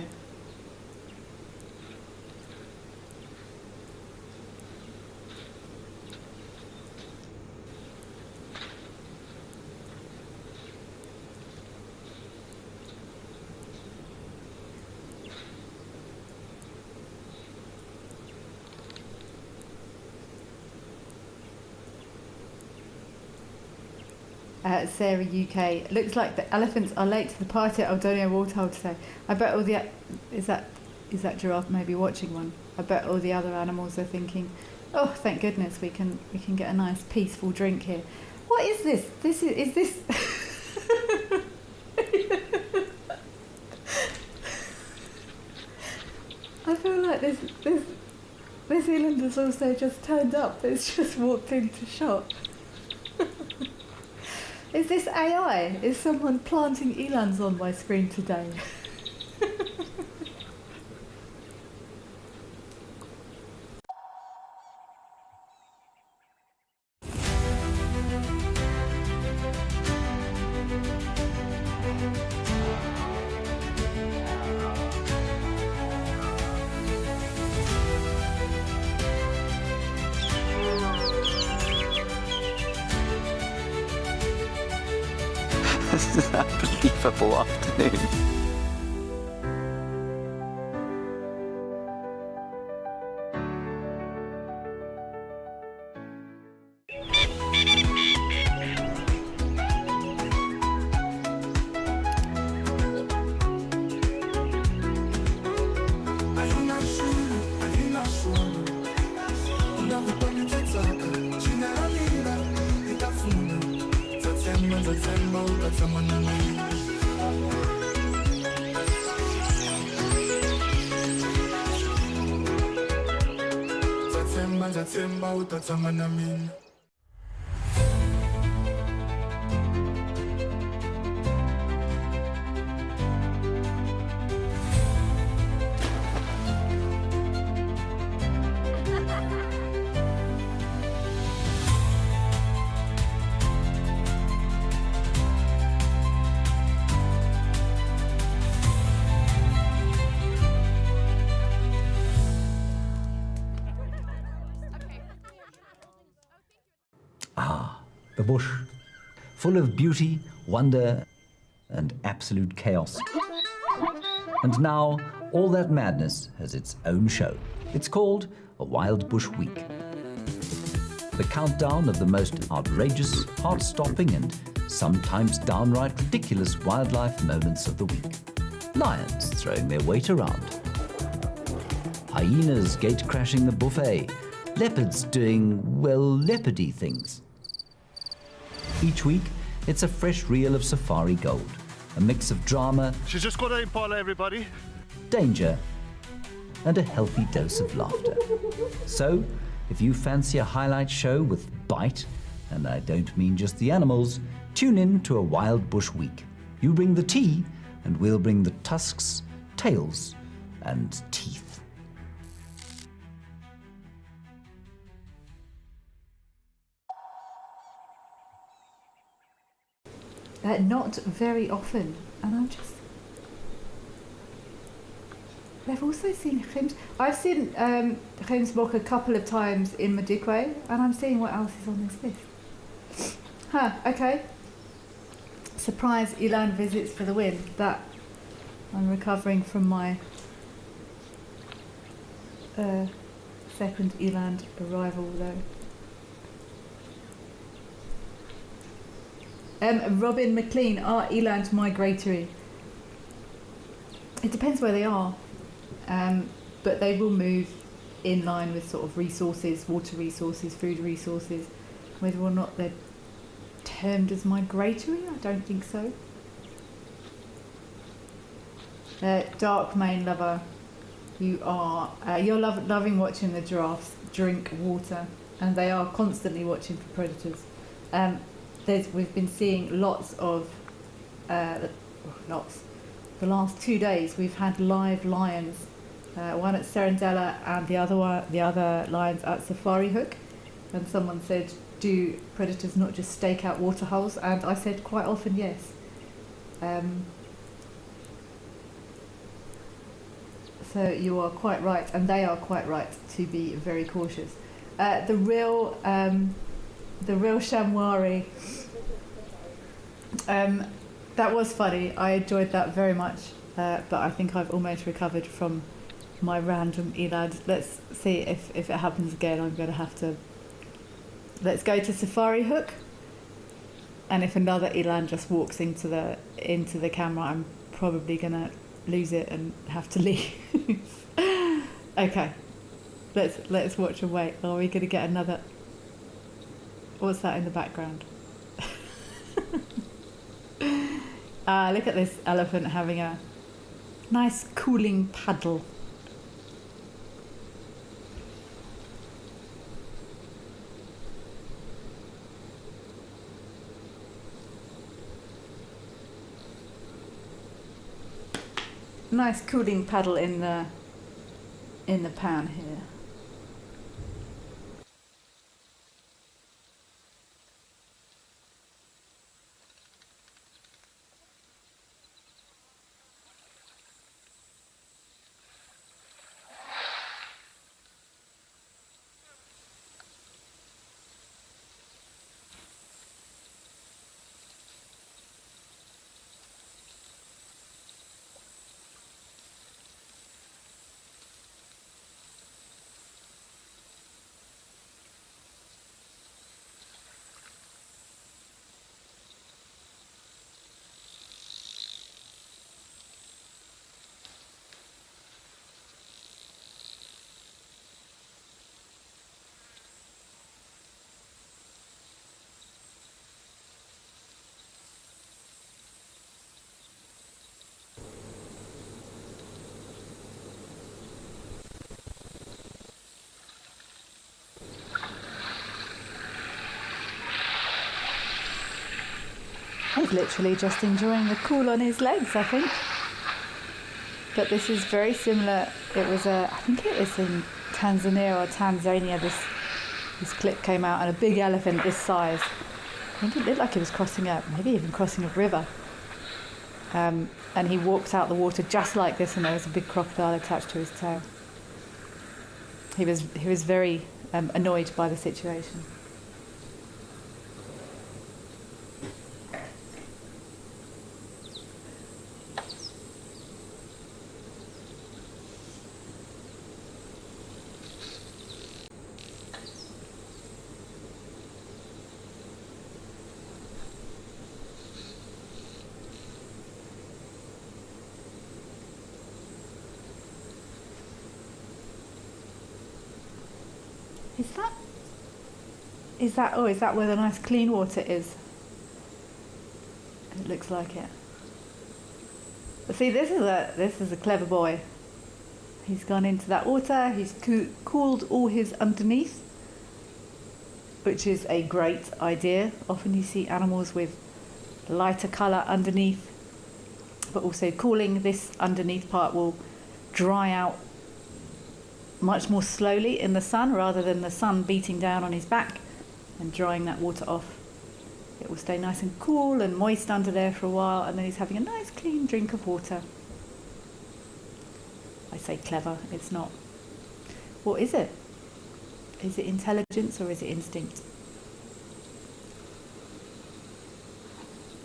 S1: Sarah UK, looks like the elephants are late to the party at Aldonia Waterhole today. I bet all the is that giraffe maybe watching one? I bet all the other animals are thinking, "Oh, thank goodness we can get a nice peaceful drink here." What is this? Is this? I feel like this eland has also just turned up. It's just walked into shot. Is this AI? Is someone planting elands on my screen today?
S10: This is an unbelievable afternoon.
S7: The bush, full of beauty, wonder, and absolute chaos. And now, all that madness has its own show. It's called a Wild Bush Week. The countdown of the most outrageous, heart-stopping, and sometimes downright ridiculous wildlife moments of the week. Lions throwing their weight around. Hyenas gate-crashing the buffet. leopards doing, well, leopardy things. Each week, it's a fresh reel of safari gold, a mix of drama,
S6: She's just got an impala, everybody.
S7: danger, and a healthy dose of laughter. So, if you fancy a highlight show with bite, and I don't mean just the animals, tune in to a Wild Bush Week. You bring the tea, and we'll bring the tusks, tails, and teeth.
S1: Not very often, and I'm just... I've also seen Chims. I've seen Chimsbok a couple of times in Madikwe, and I'm seeing what else is on this list. Huh, okay. Surprise Eland visits for the win. That I'm recovering from my second Eland arrival though. Robin McLean, are eland migratory? It depends where they are, but they will move in line with sort of resources, water resources, food resources. Whether or not they're termed as migratory, I don't think so. Dark Main Lover, you're loving watching the giraffes drink water, and they are constantly watching for predators. We've been seeing lots of, the last 2 days we've had live lions, one at Serendella and the other lions at Safari Hook, and someone said, do predators not just stake out waterholes? And I said quite often yes. So you are quite right, and they are quite right to be very cautious. The real Shamwari, that was funny. I enjoyed that very much, but I think I've almost recovered from my random eland. Let's see if it happens again. I'm going to have to... Let's go to Safari Hook, and if another eland just walks into the camera, I'm probably going to lose it and have to leave. Okay, let's watch and wait. Are we going to get another... What's that in the background? Look at this elephant having a nice cooling paddle. Nice cooling paddle in the pan here. He's literally just enjoying the cool on his legs, I think. But this is very similar. It was I think it was in Tanzania. This clip came out, and a big elephant this size. I think it looked like he was maybe even crossing a river. And he walked out the water just like this, and there was a big crocodile attached to his tail. He was very annoyed by the situation. Is that where the nice clean water is? It looks like it. But see, this is a clever boy. He's gone into that water, he's cooled all his underneath, which is a great idea. Often you see animals with lighter colour underneath, but also cooling this underneath part will dry out much more slowly in the sun, rather than the sun beating down on his back and drying that water off. It will stay nice and cool and moist under there for a while, and then he's having a nice clean drink of water. I say clever, it's not. What is it? Is it intelligence or is it instinct?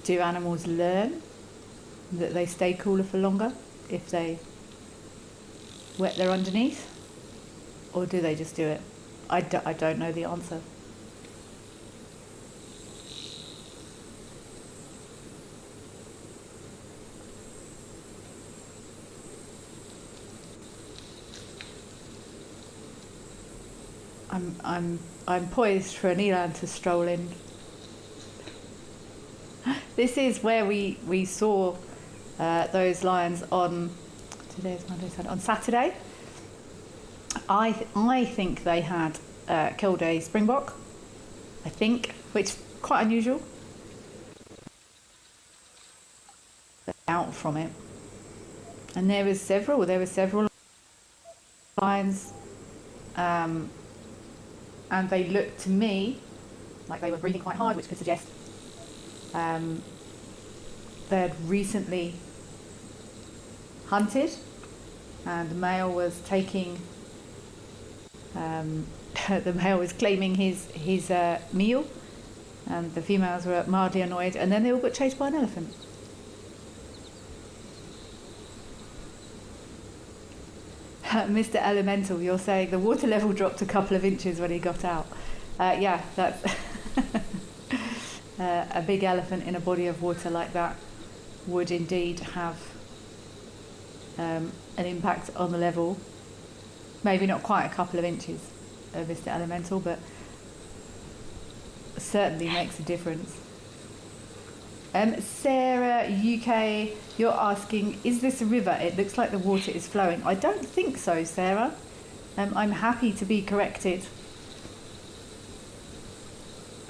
S1: Do animals learn that they stay cooler for longer if they wet their underneath? Or do they just do it? I don't know the answer. I'm poised for an eland to stroll in. This is where we saw those lions on today's Monday, on Saturday. I think they had killed a springbok. I think, which is quite unusual. Out from it, and there were several lions. And they looked to me like they were breathing quite hard, which could suggest they'd recently hunted, and the male was taking, the male was claiming his meal, and the females were mildly annoyed, and then they all got chased by an elephant. Mr. Elemental, you're saying the water level dropped a couple of inches when he got out. Yeah, that's a big elephant in a body of water like that would indeed have an impact on the level. Maybe not quite a couple of inches, Mr. Elemental, but certainly makes a difference. Sarah UK, you're asking, is this a river? It looks like the water is flowing. I don't think so, Sarah. I'm happy to be corrected,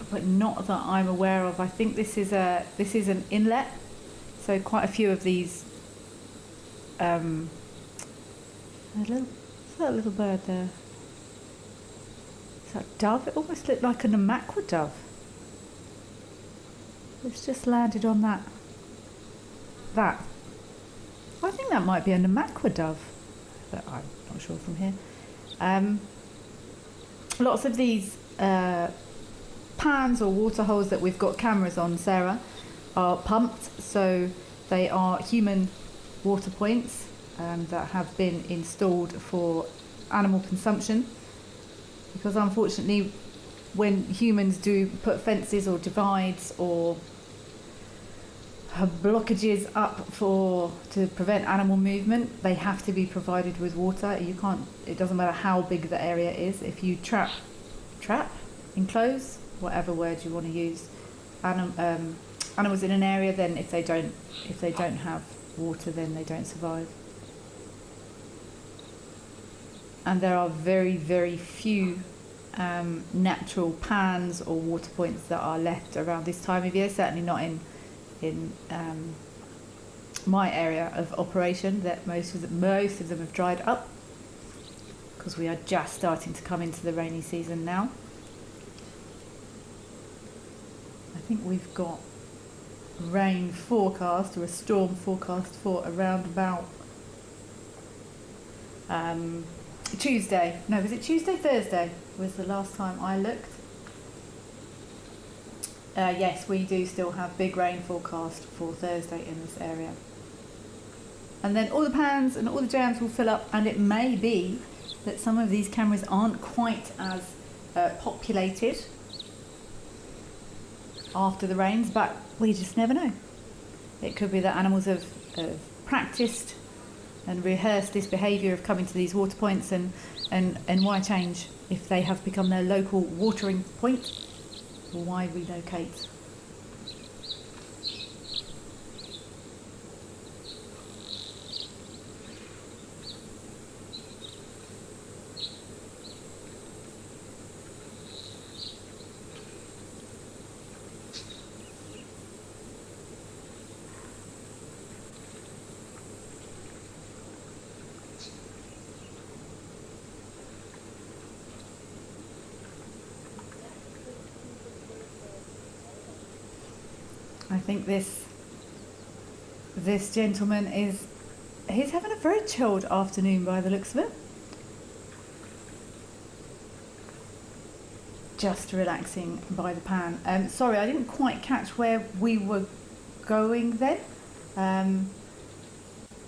S1: but not that I'm aware of. I think this is an inlet, so quite a few of these. Is that a little bird there? Is that a dove? It almost looked like a Namakwa dove. It's just landed on that. I think that might be a Namakwa dove, but I'm not sure from here. Lots of these pans or water holes that we've got cameras on, Sarah, are pumped, so they are human water points that have been installed for animal consumption, because unfortunately when humans do put fences or divides or blockages up to prevent animal movement, they have to be provided with water. You can't, it doesn't matter how big the area is. If you trap, enclose, whatever word you want to use, animals in an area, then if they don't have water, then they don't survive. And there are very, very few natural pans or water points that are left around this time of year, certainly not in my area of operation. That most of them have dried up, because we are just starting to come into the rainy season now. I think we've got rain forecast, or a storm forecast, for around about Tuesday. No, was it Tuesday? Thursday was the last time I looked. Yes, we do still have big rain forecast for Thursday in this area. And then all the pans and all the jams will fill up, and it may be that some of these cameras aren't quite as populated after the rains, but we just never know. It could be that animals have practiced and rehearse this behaviour of coming to these water points and why change if they have become their local watering point, or why relocate? I think this gentleman he's having a very chilled afternoon by the looks of it. Just relaxing by the pan. Sorry, I didn't quite catch where we were going then,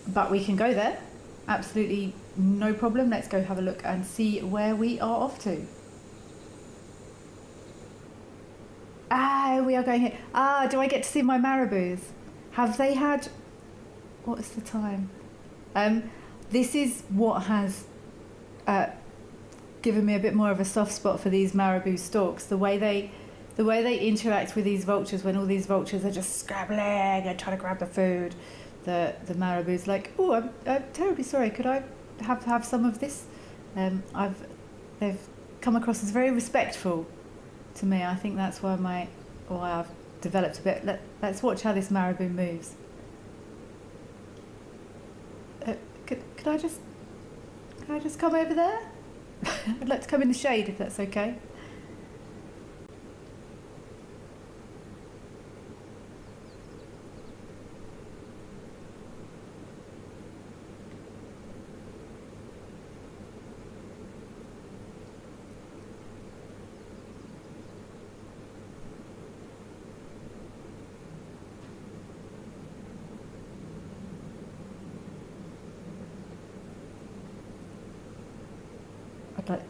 S1: but we can go there. Absolutely no problem. Let's go have a look and see where we are off to. We are going here. Do I get to see my marabous? Have they had... What is the time? This is what has given me a bit more of a soft spot for these marabou storks. The way they interact with these vultures when all these vultures are just scrabbling and trying to grab the food. The marabou's like, oh, I'm terribly sorry. Could I have some of this? They've come across as very respectful to me. I think that's why I've developed a bit. Let's watch how this marabou moves. Could I just come over there? I'd like to come in the shade if that's okay.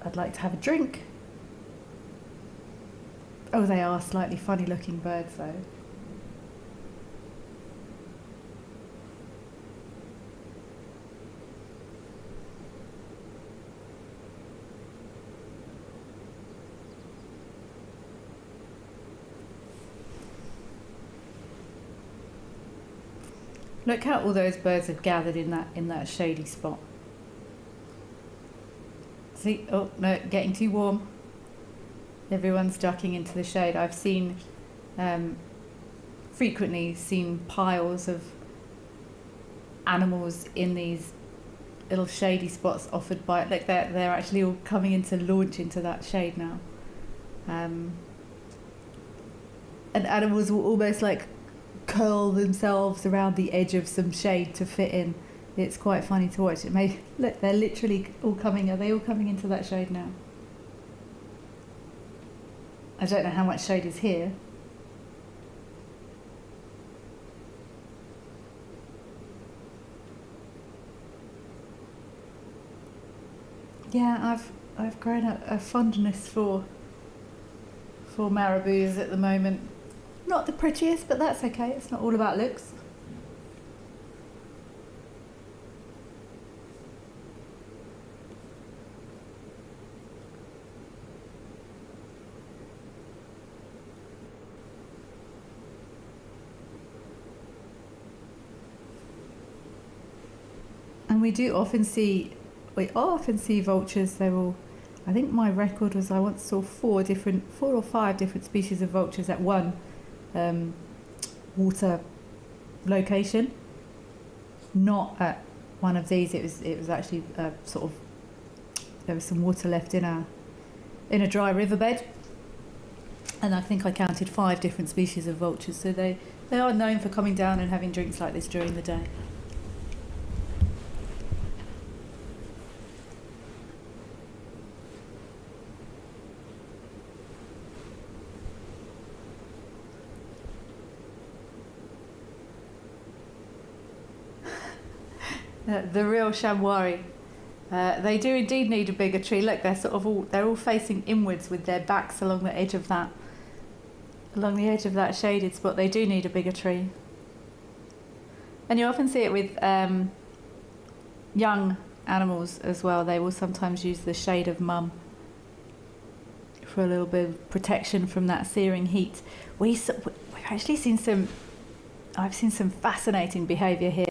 S1: I'd like to have a drink. Oh, they are slightly funny looking birds though. Look how all those birds have gathered in that shady spot. See, oh no, getting too warm. Everyone's ducking into the shade. I've frequently seen piles of animals in these little shady spots offered by, like they're actually all coming in to launch into that shade now. And animals will almost like curl themselves around the edge of some shade to fit in. It's quite funny to watch. Look, they're literally all coming. Are they all coming into that shade now? I don't know how much shade is here. Yeah, I've grown a fondness for marabous at the moment. Not the prettiest, but that's okay. It's not all about looks. And we often see vultures. They're all, I think my record was I once saw 4 or 5 different species of vultures at one water location. Not at one of these. It was actually sort of, there was some water left in a dry riverbed, and I think I counted 5 different species of vultures. So they are known for coming down and having drinks like this during the day. The real shamwari. They do indeed need a bigger tree. Look, they're all facing inwards with their backs along the edge of that shaded spot. They do need a bigger tree. And you often see it with young animals as well, they will sometimes use the shade of mum for a little bit of protection from that searing heat. We've actually seen I've seen some fascinating behaviour here.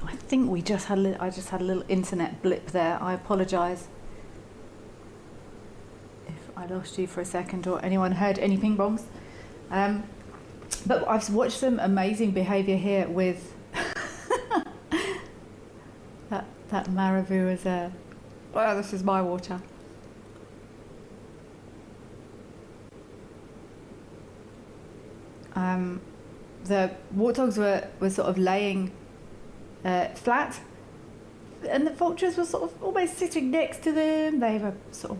S1: I think I just had a little internet blip there. I apologise if I lost you for a second or anyone heard any ping bongs. But I've watched some amazing behaviour here with that marabou as a, well, this is my water. The warthogs were sort of laying flat, and the vultures were sort of almost sitting next to them. They were sort of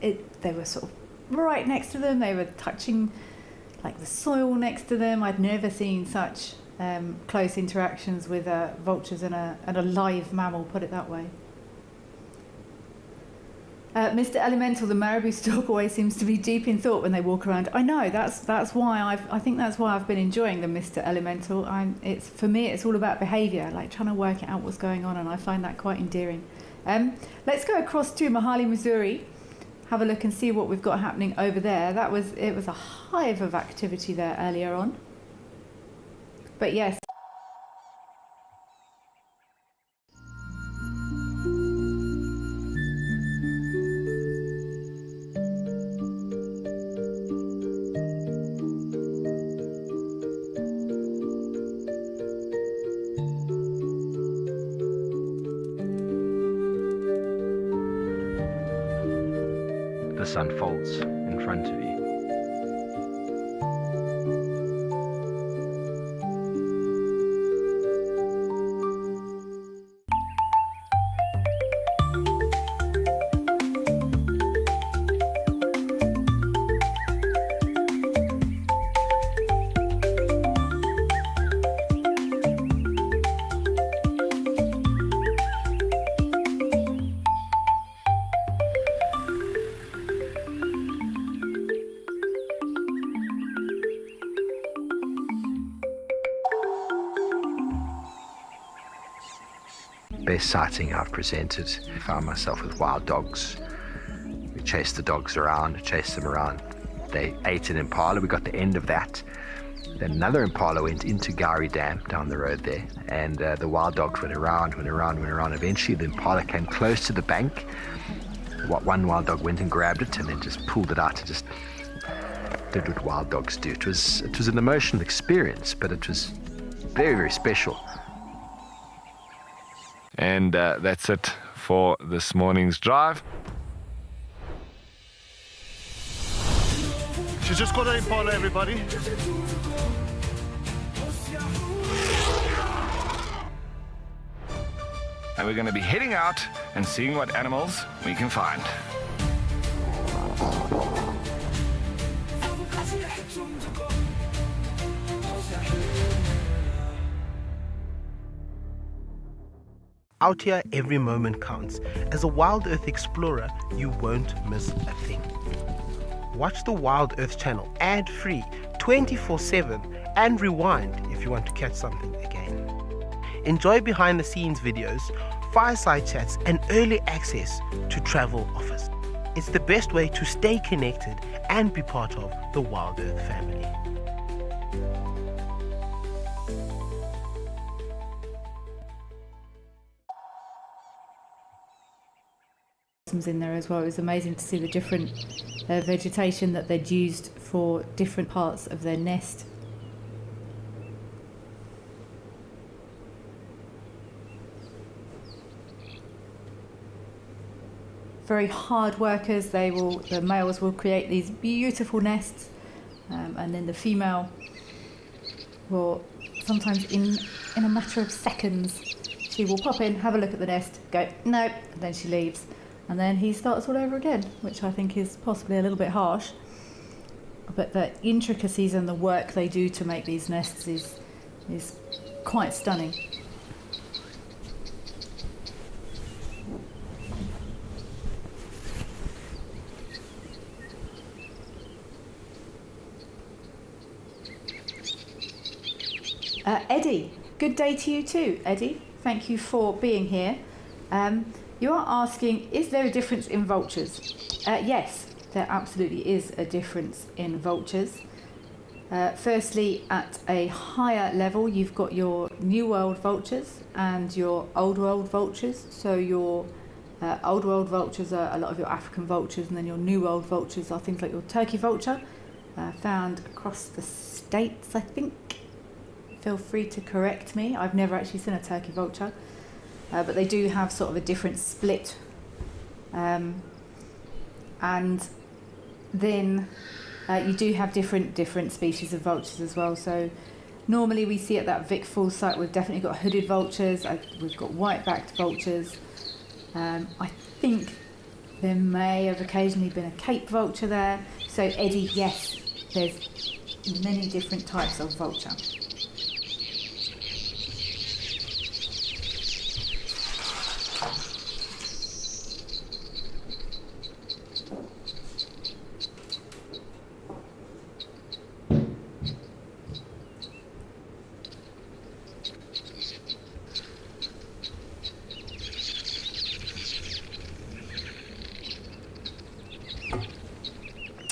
S1: they were sort of right next to them. They were touching like the soil next to them. I'd never seen such close interactions with vultures and a live mammal, put it that way. Mr. Elemental, the marabou stork always seems to be deep in thought when they walk around. I know, that's why I think that's why I've been enjoying the Mr. Elemental. For me, it's all about behaviour, like trying to work out what's going on, and I find that quite endearing. Let's go across to Mahali, Missouri, have a look and see what we've got happening over there. It was a hive of activity there earlier on. But yes.
S3: This unfolds in front of you. Best sighting I've presented. I found myself with wild dogs. We chased the dogs around, chased them around. They ate an impala. We got the end of that. Then another impala went into Gowrie Dam down the road there, and the wild dogs went around. Eventually the impala came close to the bank. One wild dog went and grabbed it and then just pulled it out and just did what wild dogs do. It was an emotional experience, but it was very, very special.
S11: And that's it for this morning's drive.
S6: She's just got an impala, everybody.
S11: And we're going to be heading out and seeing what animals we can find.
S9: Out here, every moment counts. As a Wild Earth explorer, you won't miss a thing. Watch the Wild Earth channel ad-free 24/7 and rewind if you want to catch something again. Enjoy behind-the-scenes videos, fireside chats, and early access to travel offers. It's the best way to stay connected and be part of the Wild Earth family.
S1: in there as well. It was amazing to see the different vegetation that they'd used for different parts of their nest. Very hard workers. The males will create these beautiful nests, and then the female will sometimes in a matter of seconds, she will pop in, have a look at the nest, go no, and then she leaves, and then he starts all over again, which I think is possibly a little bit harsh. But the intricacies and the work they do to make these nests is quite stunning. Eddie, good day to you too, Eddie. Thank you for being here. You are asking, is there a difference in vultures? Yes, there absolutely is a difference in vultures. Firstly, at a higher level, you've got your New World vultures and your Old World vultures. So your Old World vultures are a lot of your African vultures, and then your New World vultures are things like your turkey vulture, found across the States, I think. Feel free to correct me. I've never actually seen a turkey vulture, but they do have sort of a different split. And then you do have different species of vultures as well. So normally we see at that Vic Falls site, we've definitely got hooded vultures. We've got white-backed vultures. I think there may have occasionally been a Cape vulture there. So Eddie, yes, there's many different types of vulture.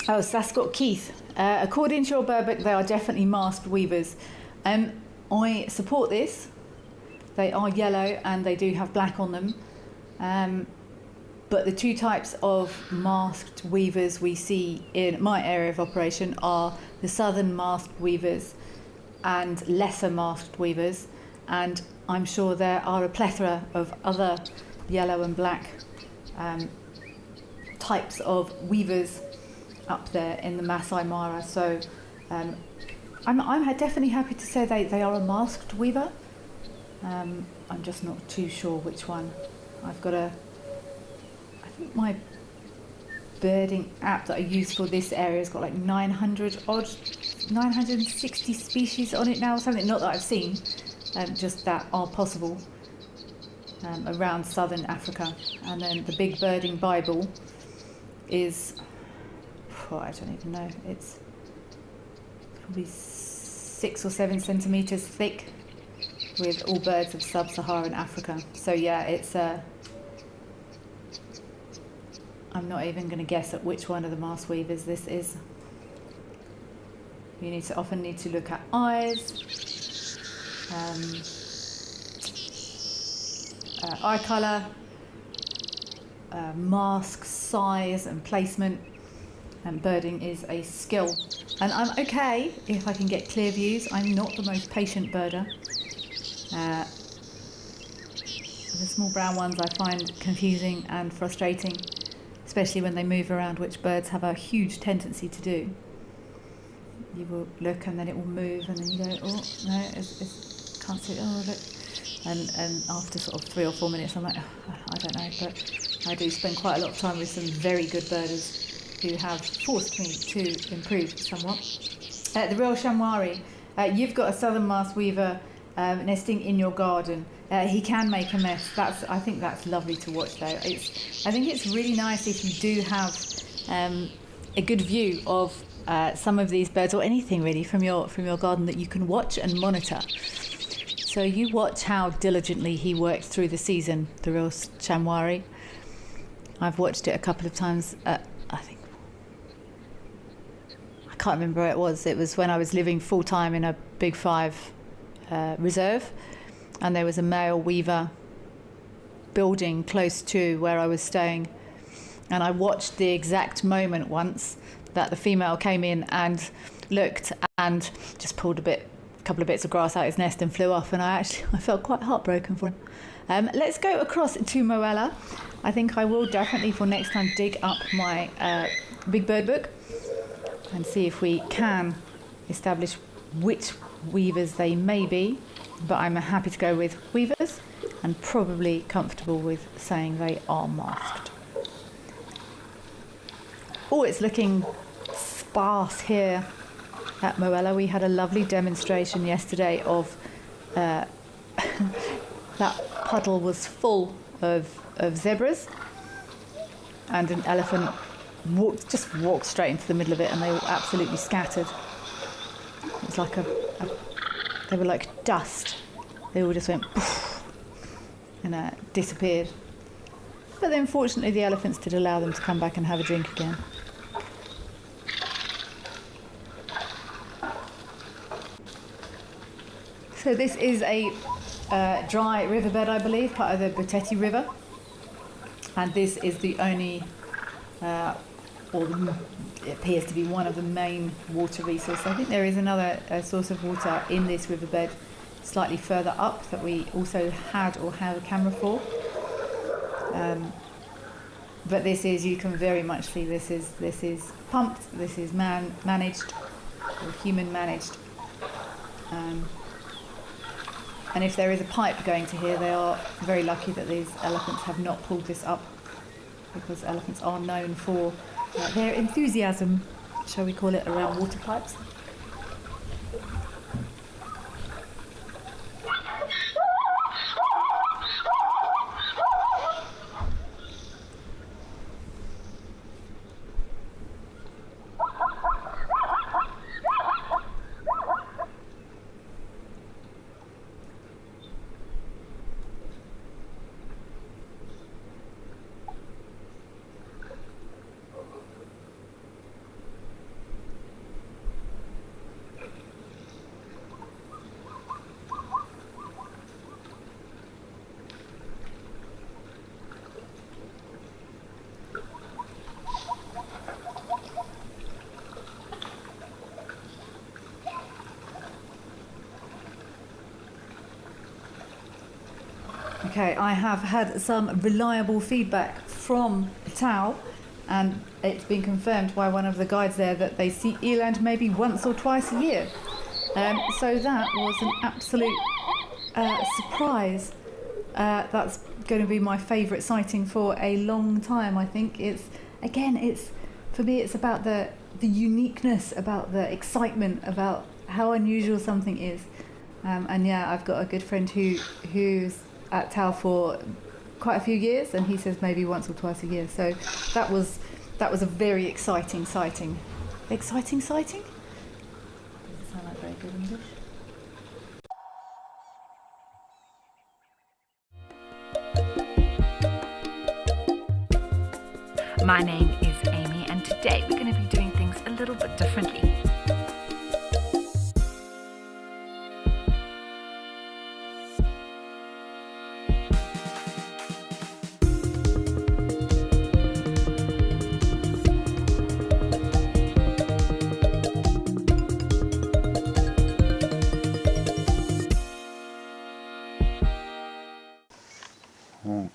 S1: Oh, Sascot Keith. According to your bird book, they are definitely masked weavers. I support this. They are yellow and they do have black on them. But the two types of masked weavers we see in my area of operation are the southern masked weavers and lesser masked weavers. And I'm sure there are a plethora of other yellow and black types of weavers up there in the Masai Mara. So I'm definitely happy to say they are a masked weaver. I'm just not too sure which one. I think my birding app that I use for this area has got like 960 species on it now or something. Not that I've seen, just that are possible around southern Africa. And then the Big Birding Bible is, I don't even know, it's probably 6 or 7 centimetres thick with all birds of sub-Saharan Africa. So yeah, it's I'm not even going to guess at which one of the masked weavers this is. You often need to look at eyes, eye colour, mask size and placement. And birding is a skill, and I'm okay if I can get clear views. I'm not the most patient birder. The small brown ones I find confusing and frustrating, especially when they move around, which birds have a huge tendency to do. You will look and then it will move, and then you go, oh no, can't see it. Oh look, and after sort of 3 or 4 minutes, I'm like, oh, I don't know. But I do spend quite a lot of time with some very good birders who have forced me to improve somewhat. The real Shamwari, you've got a southern masked weaver nesting in your garden. He can make a mess. I think that's lovely to watch though. I think it's really nice if you do have a good view of some of these birds, or anything really, from your garden that you can watch and monitor. So you watch how diligently he worked through the season, the real Shamwari. I've watched it a couple of times. I can't remember where it was. It was when I was living full-time in a Big 5 reserve, and there was a male weaver building close to where I was staying, And I watched the exact moment once that the female came in and looked and just pulled a couple of bits of grass out his nest and flew off. And I felt quite heartbroken for him. Let's go across to Moella. I think I will definitely for next time dig up my Big Bird book and see if we can establish which weavers they may be. But I'm happy to go with weavers and probably comfortable with saying they are masked. Oh, it's looking sparse here at Moella. We had a lovely demonstration yesterday of that puddle was full of zebras, and an elephant walked straight into the middle of it, and they were absolutely scattered. It was like they were like dust. They all just went poof and disappeared. But then fortunately the elephants did allow them to come back and have a drink again. So this is a dry riverbed, I believe, part of the Buteti River. And this is the only, it appears to be one of the main water resources. I think there is another source of water in this riverbed slightly further up that we also had or have a camera for. But this is, you can very much see this is pumped, this is managed, or human managed. And if there is a pipe going to here, they are very lucky that these elephants have not pulled this up, because elephants are known for their enthusiasm, shall we call it, around water pipes. Okay, I have had some reliable feedback from Tao, and it's been confirmed by one of the guides there that they see eland maybe once or twice a year. So that was an absolute surprise. That's going to be my favourite sighting for a long time, I think. For me, it's about the uniqueness, about the excitement, about how unusual something is. And yeah, I've got a good friend who's at Tao for quite a few years, and he says maybe once or twice a year. So that was a very exciting sighting. Exciting sighting? Doesn't sound like very good English.
S12: My name is Amy, and today we're going to be doing things a little bit differently.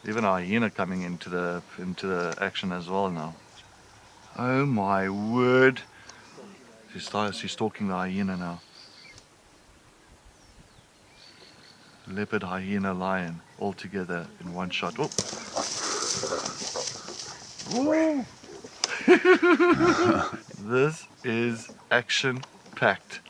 S2: Even a hyena coming into the action as well now. Oh my word! She's stalking the hyena now. Leopard, hyena, lion, all together in one shot. Oh! Woo! This is action-packed.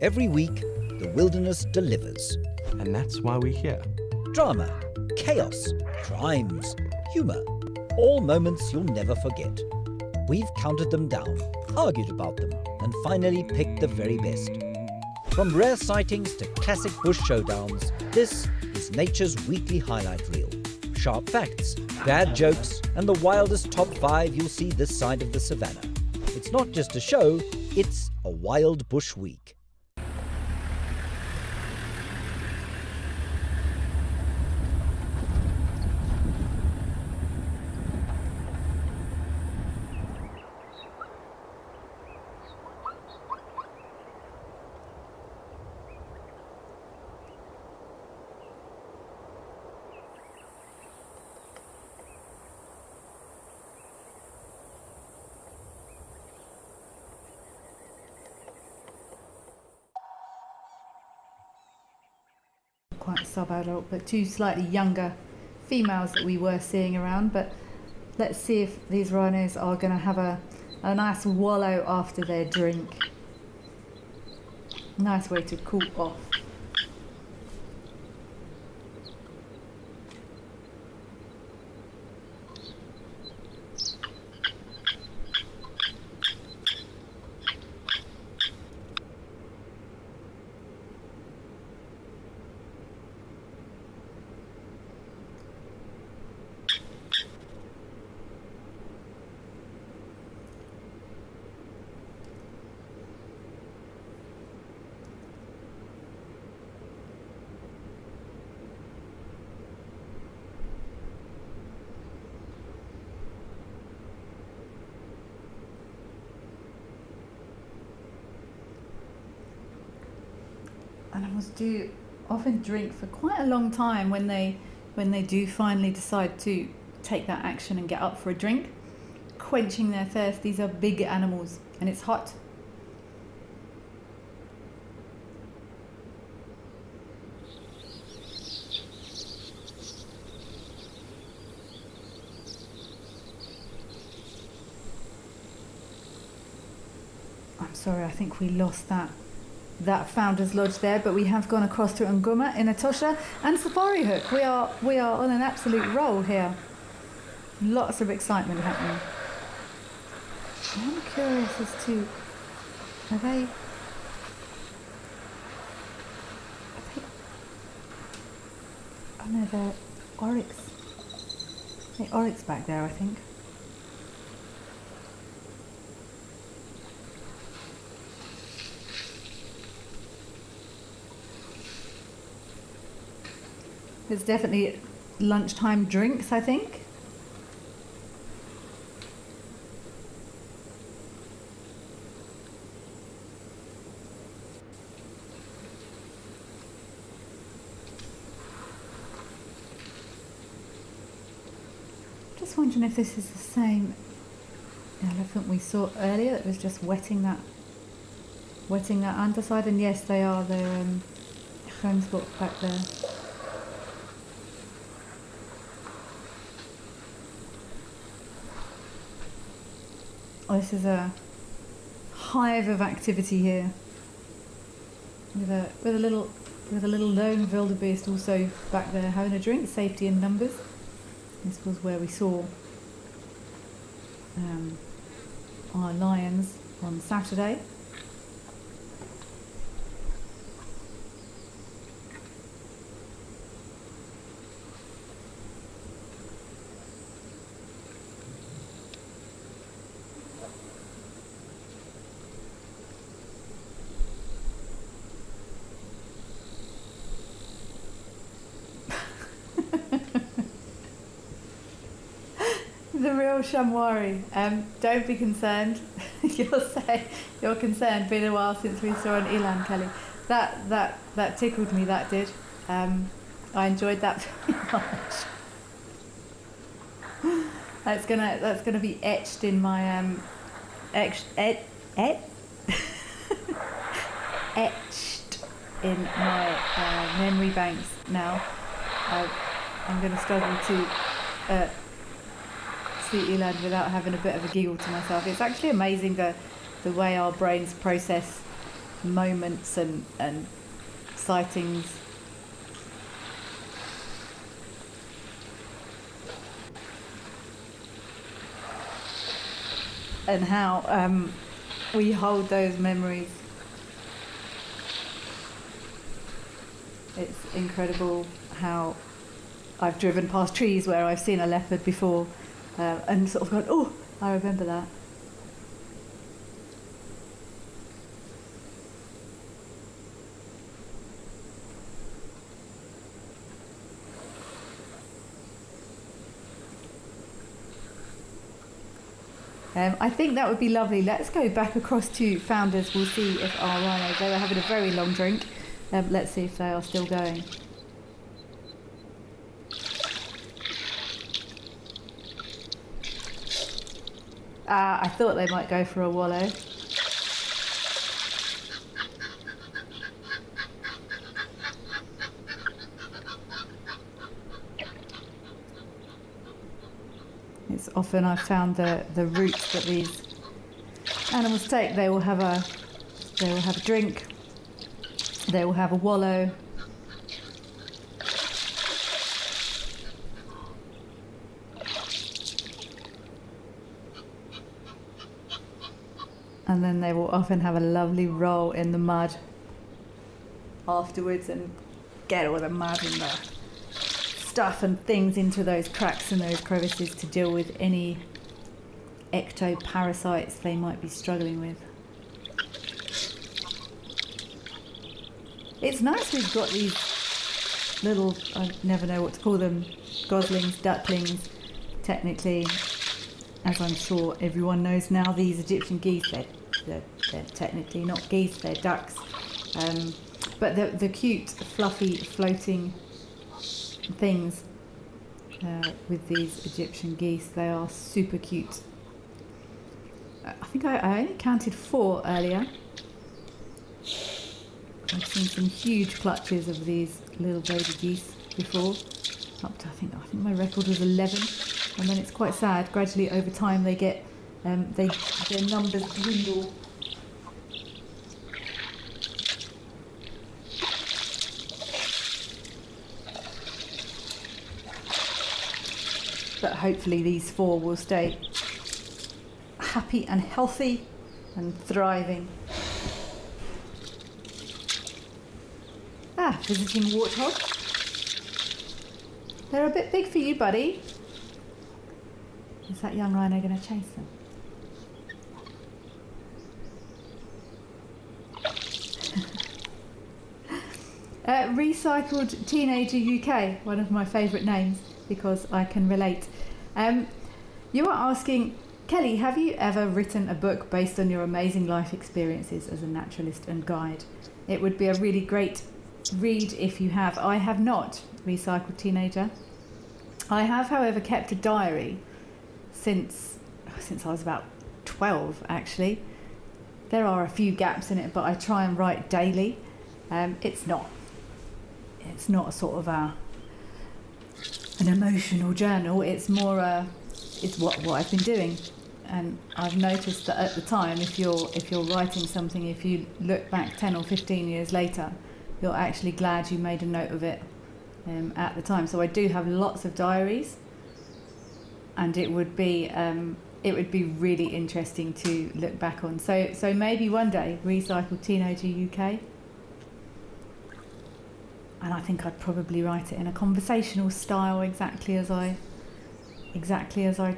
S13: Every week, the wilderness delivers.
S14: And that's why we're here.
S13: Drama, chaos, crimes, humour. All moments you'll never forget. We've counted them down, argued about them, and finally picked the very best. From rare sightings to classic bush showdowns, this is nature's weekly highlight reel. Sharp facts, bad jokes, and the wildest top 5 you'll see this side of the savannah. It's not just a show, it's a wild bush week.
S1: Quite sub-adult, but 2 slightly younger females that we were seeing around. But let's see if these rhinos are going to have a nice wallow after their drink. Nice way to cool off. Animals do often drink for quite a long time when they do finally decide to take that action and get up for a drink, quenching their thirst. These are big animals and it's hot. I'm sorry, I think we lost that Founder's Lodge there, but we have gone across to Nguma in Etosha and Safari Hook. We are on an absolute roll here. Lots of excitement happening. I'm curious as to are they oh no, they're oryx. The oryx back there, I think. There's definitely lunchtime drinks, I think. Just wondering if this is the same elephant we saw earlier that was just wetting that underside, and yes, they are. They're foam spots back there. Oh, this is a hive of activity here, with a little lone wildebeest also back there having a drink. Safety in numbers. This was where we saw our lions on Saturday. The real Shamwari. Don't be concerned. You're concerned. Been a while since we saw an eland, Kelly. That tickled me. That did. I enjoyed that very much. That's gonna be etched in my etched in my memory banks now. I'm gonna struggle to see eland without having a bit of a giggle to myself. It's actually amazing the way our brains process moments and sightings. and how we hold those memories. It's incredible how I've driven past trees where I've seen a leopard before and sort of gone, oh, I remember that. I think that would be lovely. Let's go back across to Founders. We'll see if our rhinos, they were having a very long drink. Let's see if they are still going. I thought they might go for a wallow. It's often I've found the routes that these animals take. They will have a drink. They will have a wallow. And then they will often have a lovely roll in the mud afterwards and get all the mud and the stuff and things into those cracks and those crevices to deal with any ectoparasites they might be struggling with. It's nice we've got these little, I never know what to call them, goslings, ducklings, technically, as I'm sure everyone knows now, these Egyptian geese, they're technically not geese, they're ducks. But the cute, fluffy, floating things with these Egyptian geese, they are super cute. I think I only counted 4 earlier. I've seen some huge clutches of these little baby geese before. Up to I think my record was 11, and then it's quite sad. Gradually over time they get their numbers dwindle. But hopefully these 4 will stay happy and healthy and thriving. Visiting warthog. They're a bit big for you, buddy. Is that young rhino going to chase them? Recycled Teenager UK, one of my favourite names because I can relate. You are asking, Kelly, have you ever written a book based on your amazing life experiences as a naturalist and guide? It would be a really great read if you have. I have not, Recycled Teenager. I have, however, kept a diary since I was about 12, actually. There are a few gaps in it, but I try and write daily. It's not a sort of an emotional journal. It's more it's what I've been doing. And I've noticed that at the time, if you're writing something, if you look back 10 or 15 years later, you're actually glad you made a note of it at the time. So I do have lots of diaries, and it would be really interesting to look back on. So maybe one day, Recycled Teenager UK. And I think I'd probably write it in a conversational style, exactly as I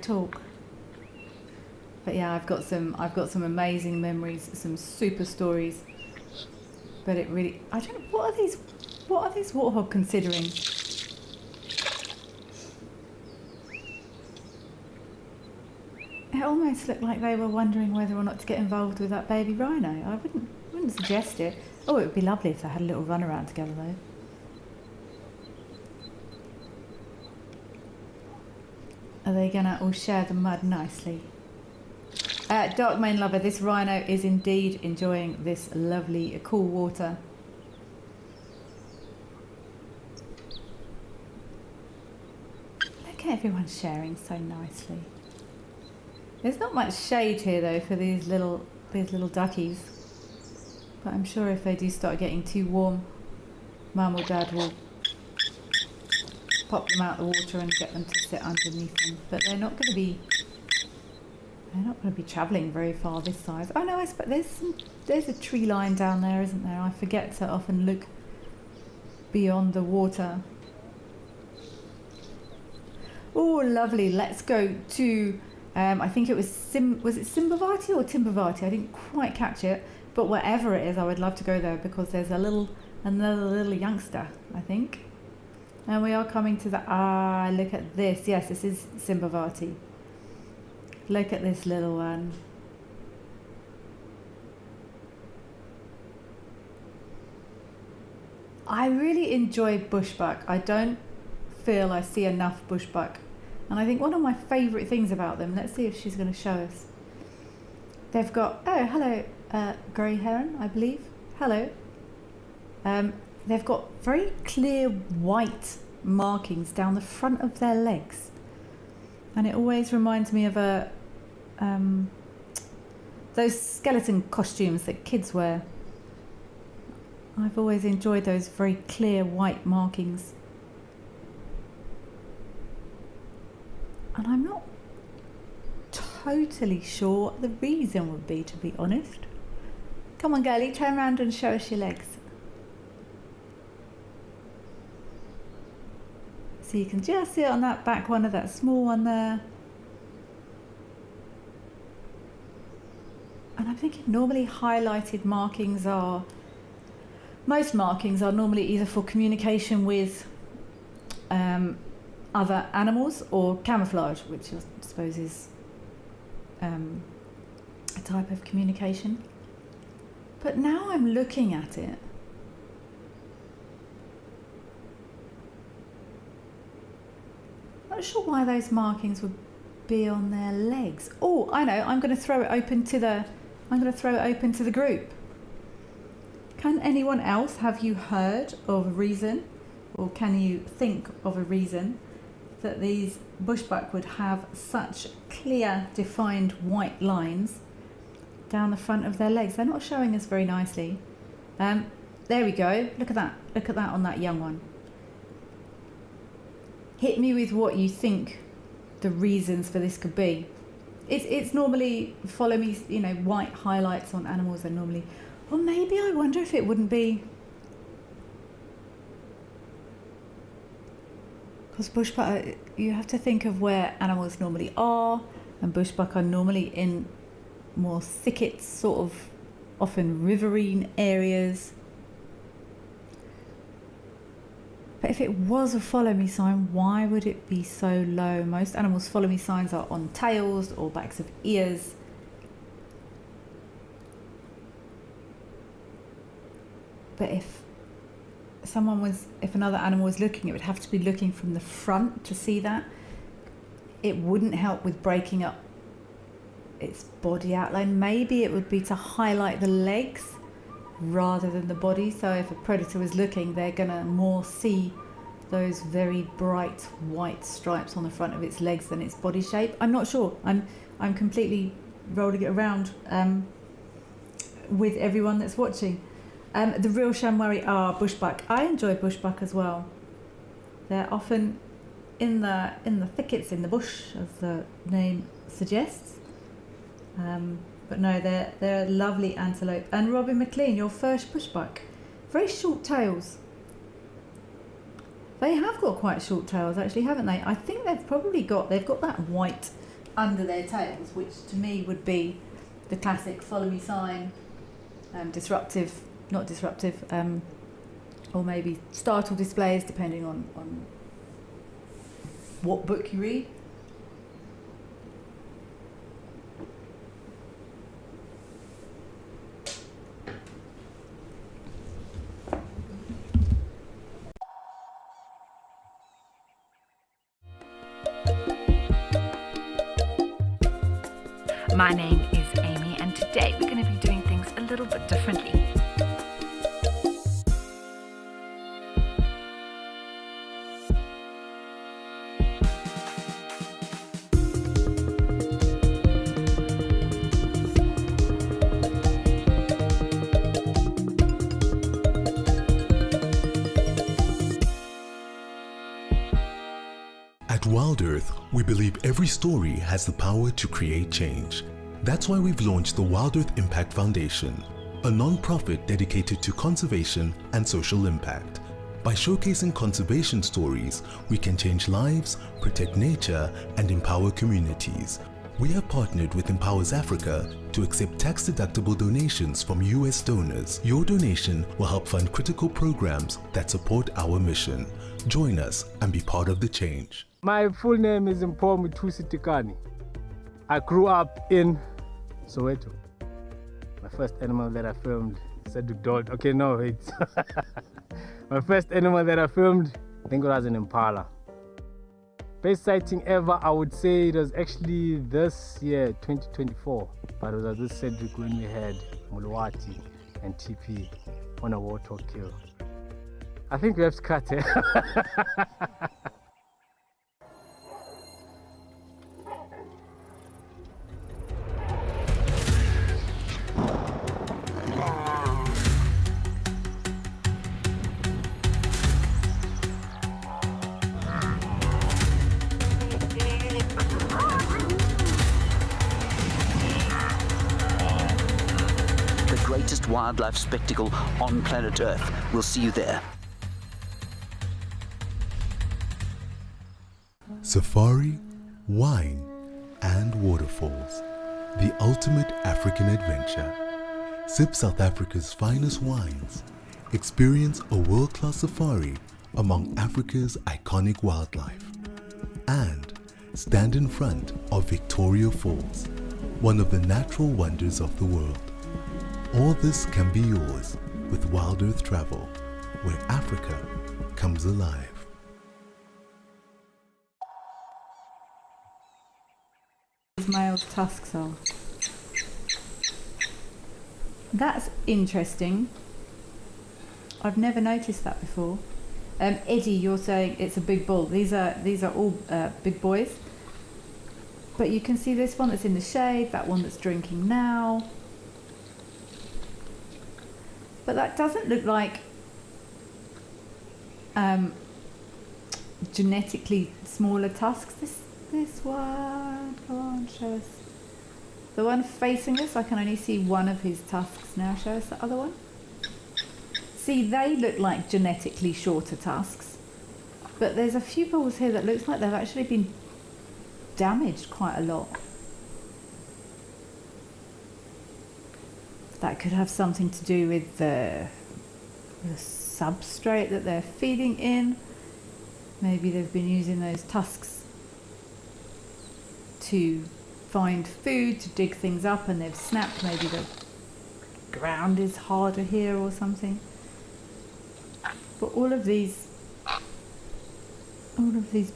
S1: talk. But yeah, I've got some amazing memories, some super stories. But it really, I don't know, what are these warthog considering? It almost looked like they were wondering whether or not to get involved with that baby rhino. I wouldn't suggest it. Oh, it would be lovely if they had a little run around together though. Are they gonna all share the mud nicely? Dark Main Lover, this rhino is indeed enjoying this lovely cool water. Look at everyone sharing so nicely. There's not much shade here though for these little duckies, but I'm sure if they do start getting too warm, Mum or Dad will pop them out of the water and get them to sit underneath them. But they're not going to be They're not going to be travelling very far this size. Oh no, there's a tree line down there, isn't there? I forget to often look beyond the water. Oh, lovely. Let's go to, I think it was Simbavati or Timbavati? I didn't quite catch it, but wherever it is, I would love to go there because there's another little youngster, I think. And we are coming to the, look at this. Yes, this is Simbavati. Look at this little one. I really enjoy bushbuck. I don't feel I see enough bushbuck. And I think one of my favourite things about them, let's see if she's going to show us. They've got, oh, hello, grey heron, I believe. Hello. They've got very clear white markings down the front of their legs. And it always reminds me of those skeleton costumes that kids wear. I've always enjoyed those very clear white markings. And I'm not totally sure what the reason would be, to be honest. Come on, girlie, turn around and show us your legs. So you can just see it on that back one of that small one there. And I'm thinking normally highlighted markings are, most markings are normally either for communication with other animals or camouflage, which I suppose is a type of communication. But now I'm looking at it, not sure why those markings would be on their legs. Oh, I know. I'm going to throw it open to the group. Can anyone else, have you heard of a reason, or can you think of a reason that these bushbuck would have such clear, defined white lines down the front of their legs? They're not showing us very nicely. There we go. Look at that. Look at that on that young one. Hit me with what you think the reasons for this could be. It's normally, follow me, you know, white highlights on animals are normally, or maybe I wonder if it wouldn't be, because bushbuck, you have to think of where animals normally are, and bushbuck are normally in more thickets, sort of often riverine areas. But if it was a follow me sign, why would it be so low? Most animals' follow me signs are on tails or backs of ears. But if another animal was looking, it would have to be looking from the front to see that. It wouldn't help with breaking up its body outline. Maybe it would be to highlight the legs rather than the body. So if a predator was looking, they're gonna more see those very bright white stripes on the front of its legs than its body shape. I'm not sure. I'm completely rolling it around with everyone that's watching. The real Shamwari are bushbuck. I enjoy bushbuck as well. They're often in the thickets, in the bush, as the name suggests. But no, they're lovely antelope. And Robin McLean, your first bushbuck, very short tails. They have got quite short tails, actually, haven't they? I think they've got that white under their tails, which to me would be the classic follow me sign, not disruptive, or maybe startle displays, depending on what book you read.
S12: My name is Amy, and today we're going to be doing things a little bit differently.
S4: At At Wild Earth, we believe every story has the power to create change. That's why we've launched the Wild Earth Impact Foundation, a non-profit dedicated to conservation and social impact. By showcasing conservation stories, we can change lives, protect nature, and empower communities. We have partnered with Empowers Africa to accept tax-deductible donations from US donors. Your donation will help fund critical programs that support our mission. Join us and be part of the change.
S14: My full name is Mpho Muthusi Tikani. I grew up in Soweto. My first animal that I filmed, said the dog. Okay, no, it's my first animal that I filmed, I think it was an impala. Best sighting ever, I would say it was actually this year, 2024. But it was at this Cedric when we had Mulwati and TP on a warthog kill. I think we have to cut it.
S10: Greatest wildlife spectacle on planet Earth. We'll see you there.
S4: Safari, wine, and waterfalls. The ultimate African adventure. Sip South Africa's finest wines. Experience a world-class safari among Africa's iconic wildlife. And stand in front of Victoria Falls, one of the natural wonders of the world. All this can be yours with Wild Earth Travel, where Africa comes alive.
S1: Male's tusks are. That's interesting. I've never noticed that before. Eddie, you're saying it's a big bull. These are all big boys. But you can see this one that's in the shade, that one that's drinking now. But that doesn't look like genetically smaller tusks. This one, come on, show us. The one facing us, I can only see one of his tusks now. Show us the other one. See, they look like genetically shorter tusks. But there's a few bulls here that looks like they've actually been damaged quite a lot. That could have something to do with the substrate that they're feeding in. Maybe they've been using those tusks to find food, to dig things up, and they've snapped. Maybe the ground is harder here or something. But all of these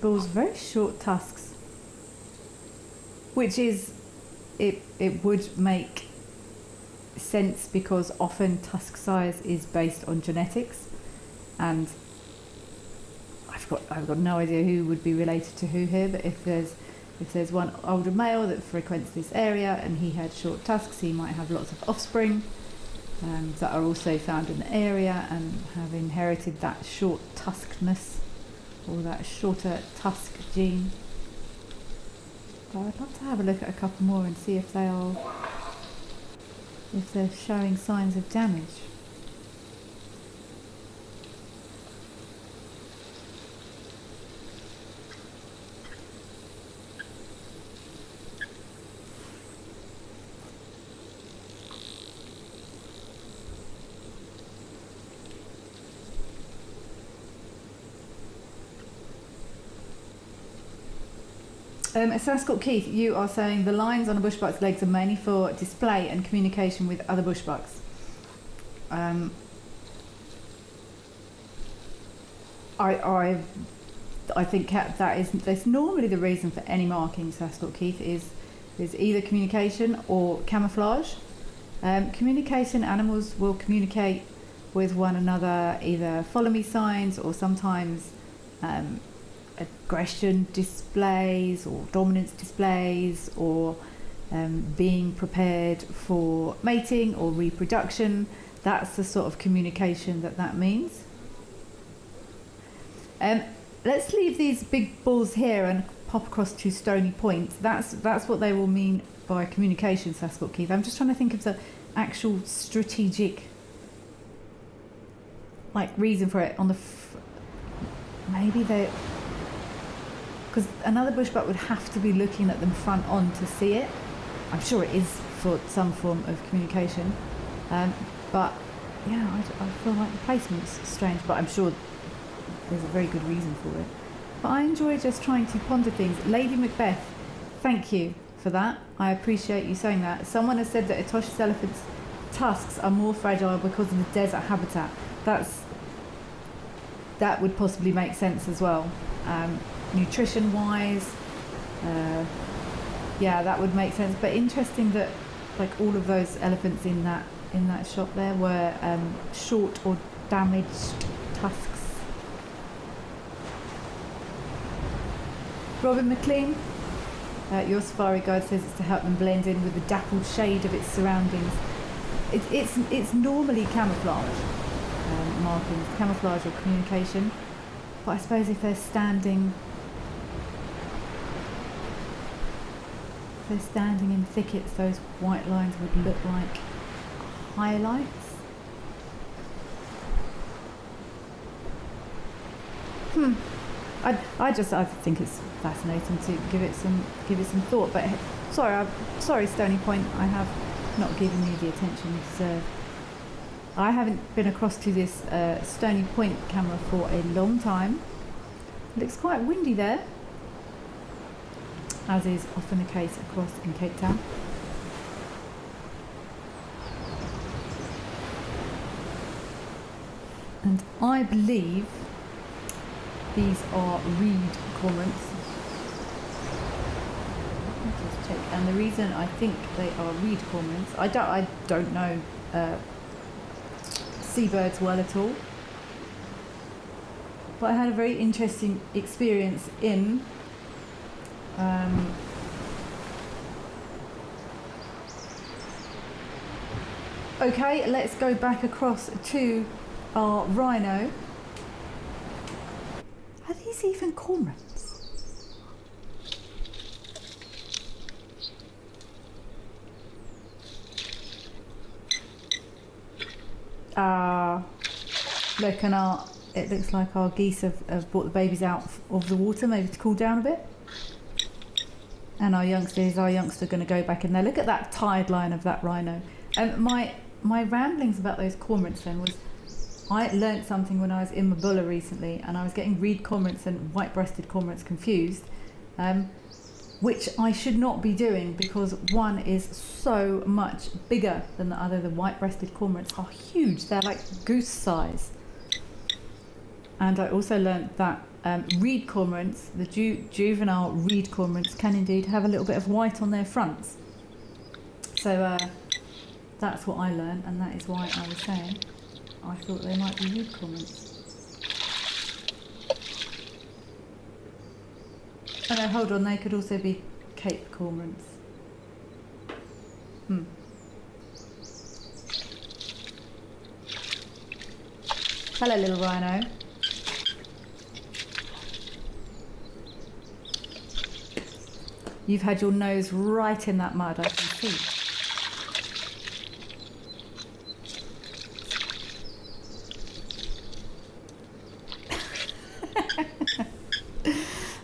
S1: bulls, very short tusks, which is, it would make sense because often tusk size is based on genetics, and I've got no idea who would be related to who here, but if there's one older male that frequents this area and he had short tusks, he might have lots of offspring that are also found in the area and have inherited that short tuskness or that shorter tusk gene. But I'd love to have a look at a couple more and see if they're showing signs of damage. Sascot Keith, you are saying the lines on a bushbuck's legs are mainly for display and communication with other bushbucks. I think that's normally the reason for any marking, Sascot Keith, is either communication or camouflage. Communication, animals will communicate with one another, either follow me signs or sometimes aggression displays or dominance displays, or being prepared for mating or reproduction. That's the sort of communication that means. let's leave these big balls here and pop across to Stony Point. That's what they will mean by communications. That's what, Keith. I'm just trying to think of the actual strategic reason for it on the maybe they, because another bushbuck would have to be looking at them front on to see it. I'm sure it is for some form of communication, but yeah, I feel like the placement's strange, but I'm sure there's a very good reason for it. But I enjoy just trying to ponder things. Lady Macbeth, thank you for that. I appreciate you saying that. Someone has said that Etosha's elephant's tusks are more fragile because of the desert habitat. That would possibly make sense as well. Nutrition-wise, yeah, that would make sense. But interesting that all of those elephants in that shot there were short or damaged tusks. Robin McLean, your safari guide says it's to help them blend in with the dappled shade of its surroundings. It's normally camouflage markings, camouflage or communication. But I suppose if they're standing in thickets, those white lines would look like highlights. I think it's fascinating to give it some thought. But sorry, Stony Point, I have not given you the attention you deserve. I haven't been across to this Stony Point camera for a long time. It looks quite windy there, as is often the case across in Cape Town. And I believe these are reed cormorants. Let me just check. And the reason I think they are reed cormorants, I don't know seabirds well at all, but I had a very interesting experience in okay, let's go back across to our rhino. Are these even cormorants? Look, and it looks like our geese have brought the babies out of the water, maybe to cool down a bit. And our youngster going to go back in there. Look at that tide line of that rhino. My ramblings about those cormorants then was, I learnt something when I was in Mabulla recently, and I was getting reed cormorants and white-breasted cormorants confused, which I should not be doing, because one is so much bigger than the other. The white-breasted cormorants are huge. They're like goose size. And I also learnt that reed cormorants, the juvenile reed cormorants, can indeed have a little bit of white on their fronts. So that's what I learned, and that is why I was saying I thought they might be reed cormorants. Oh no, hold on, they could also be Cape cormorants. Hello, little rhino. You've had your nose right in that mud, I can see.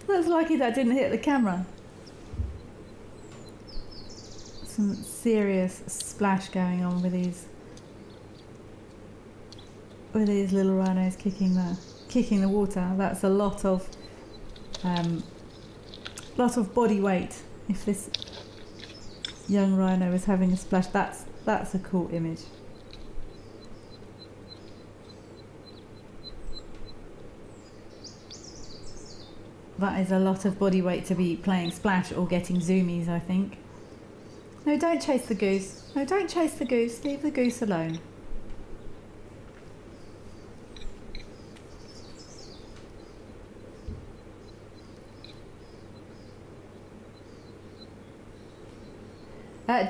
S1: That's lucky that didn't hit the camera. Some serious splash going on with these little rhinos kicking the water. That's a lot of body weight. If this young rhino is having a splash, that's a cool image. That is a lot of body weight to be playing splash or getting zoomies, I think. No, don't chase the goose. No, don't chase the goose. Leave the goose alone.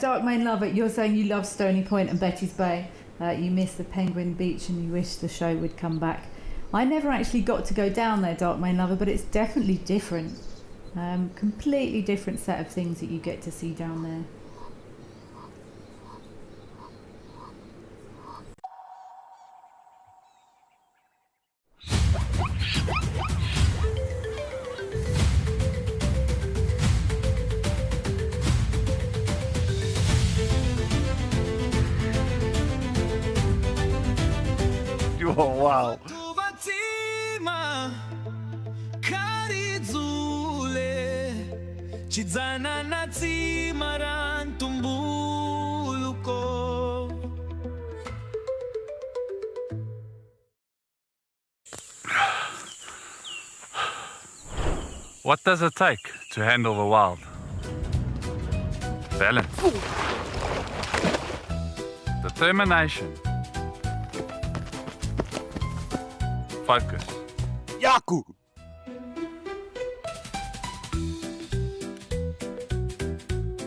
S1: Dark Main Lover, you're saying you love Stony Point and Betty's Bay. You miss the Penguin Beach and you wish the show would come back. I never actually got to go down there, Dark Main Lover, but it's definitely different. Completely different set of things that you get to see down there.
S6: Oh, wow. What does it take to handle the wild? Balance. Determination. Focus.
S15: Yaku!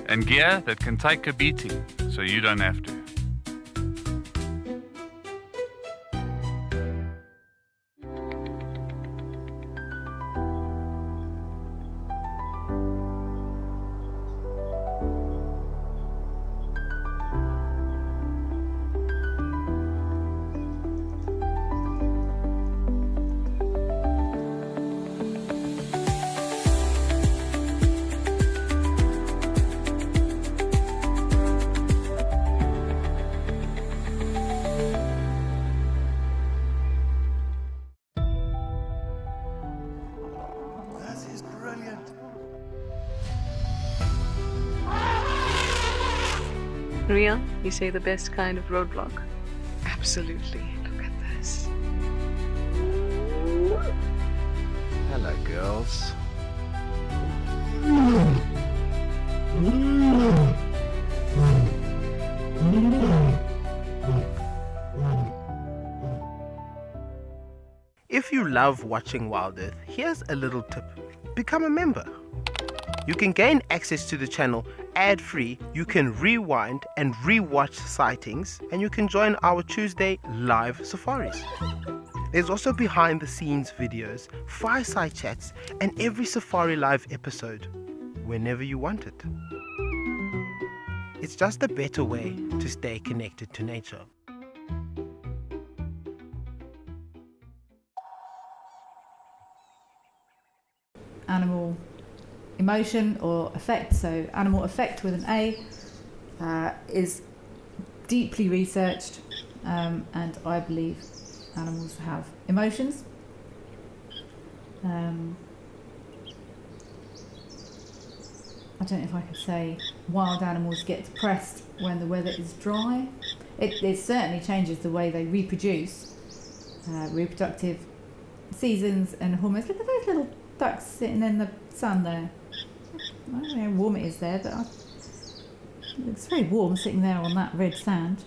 S6: And gear that can take a beating so you don't have to.
S16: Ria, you say the best kind of roadblock? Absolutely. Look at this.
S3: Hello, girls.
S9: If you love watching Wild Earth, here's a little tip. Become a member. You can gain access to the channel ad-free, you can rewind and re-watch sightings, and you can join our Tuesday live safaris. There's also behind the scenes videos, fireside chats, and every safari live episode, whenever you want it. It's just a better way to stay connected to nature.
S1: Animal emotion or effect, so animal effect with an A is deeply researched, and I believe animals have emotions. I don't know if I could say wild animals get depressed when the weather is dry. It certainly changes the way they reproduce, reproductive seasons and hormones. Look at those little ducks sitting in the sun there. I don't know how warm it is there, but it's very warm sitting there on that red sand.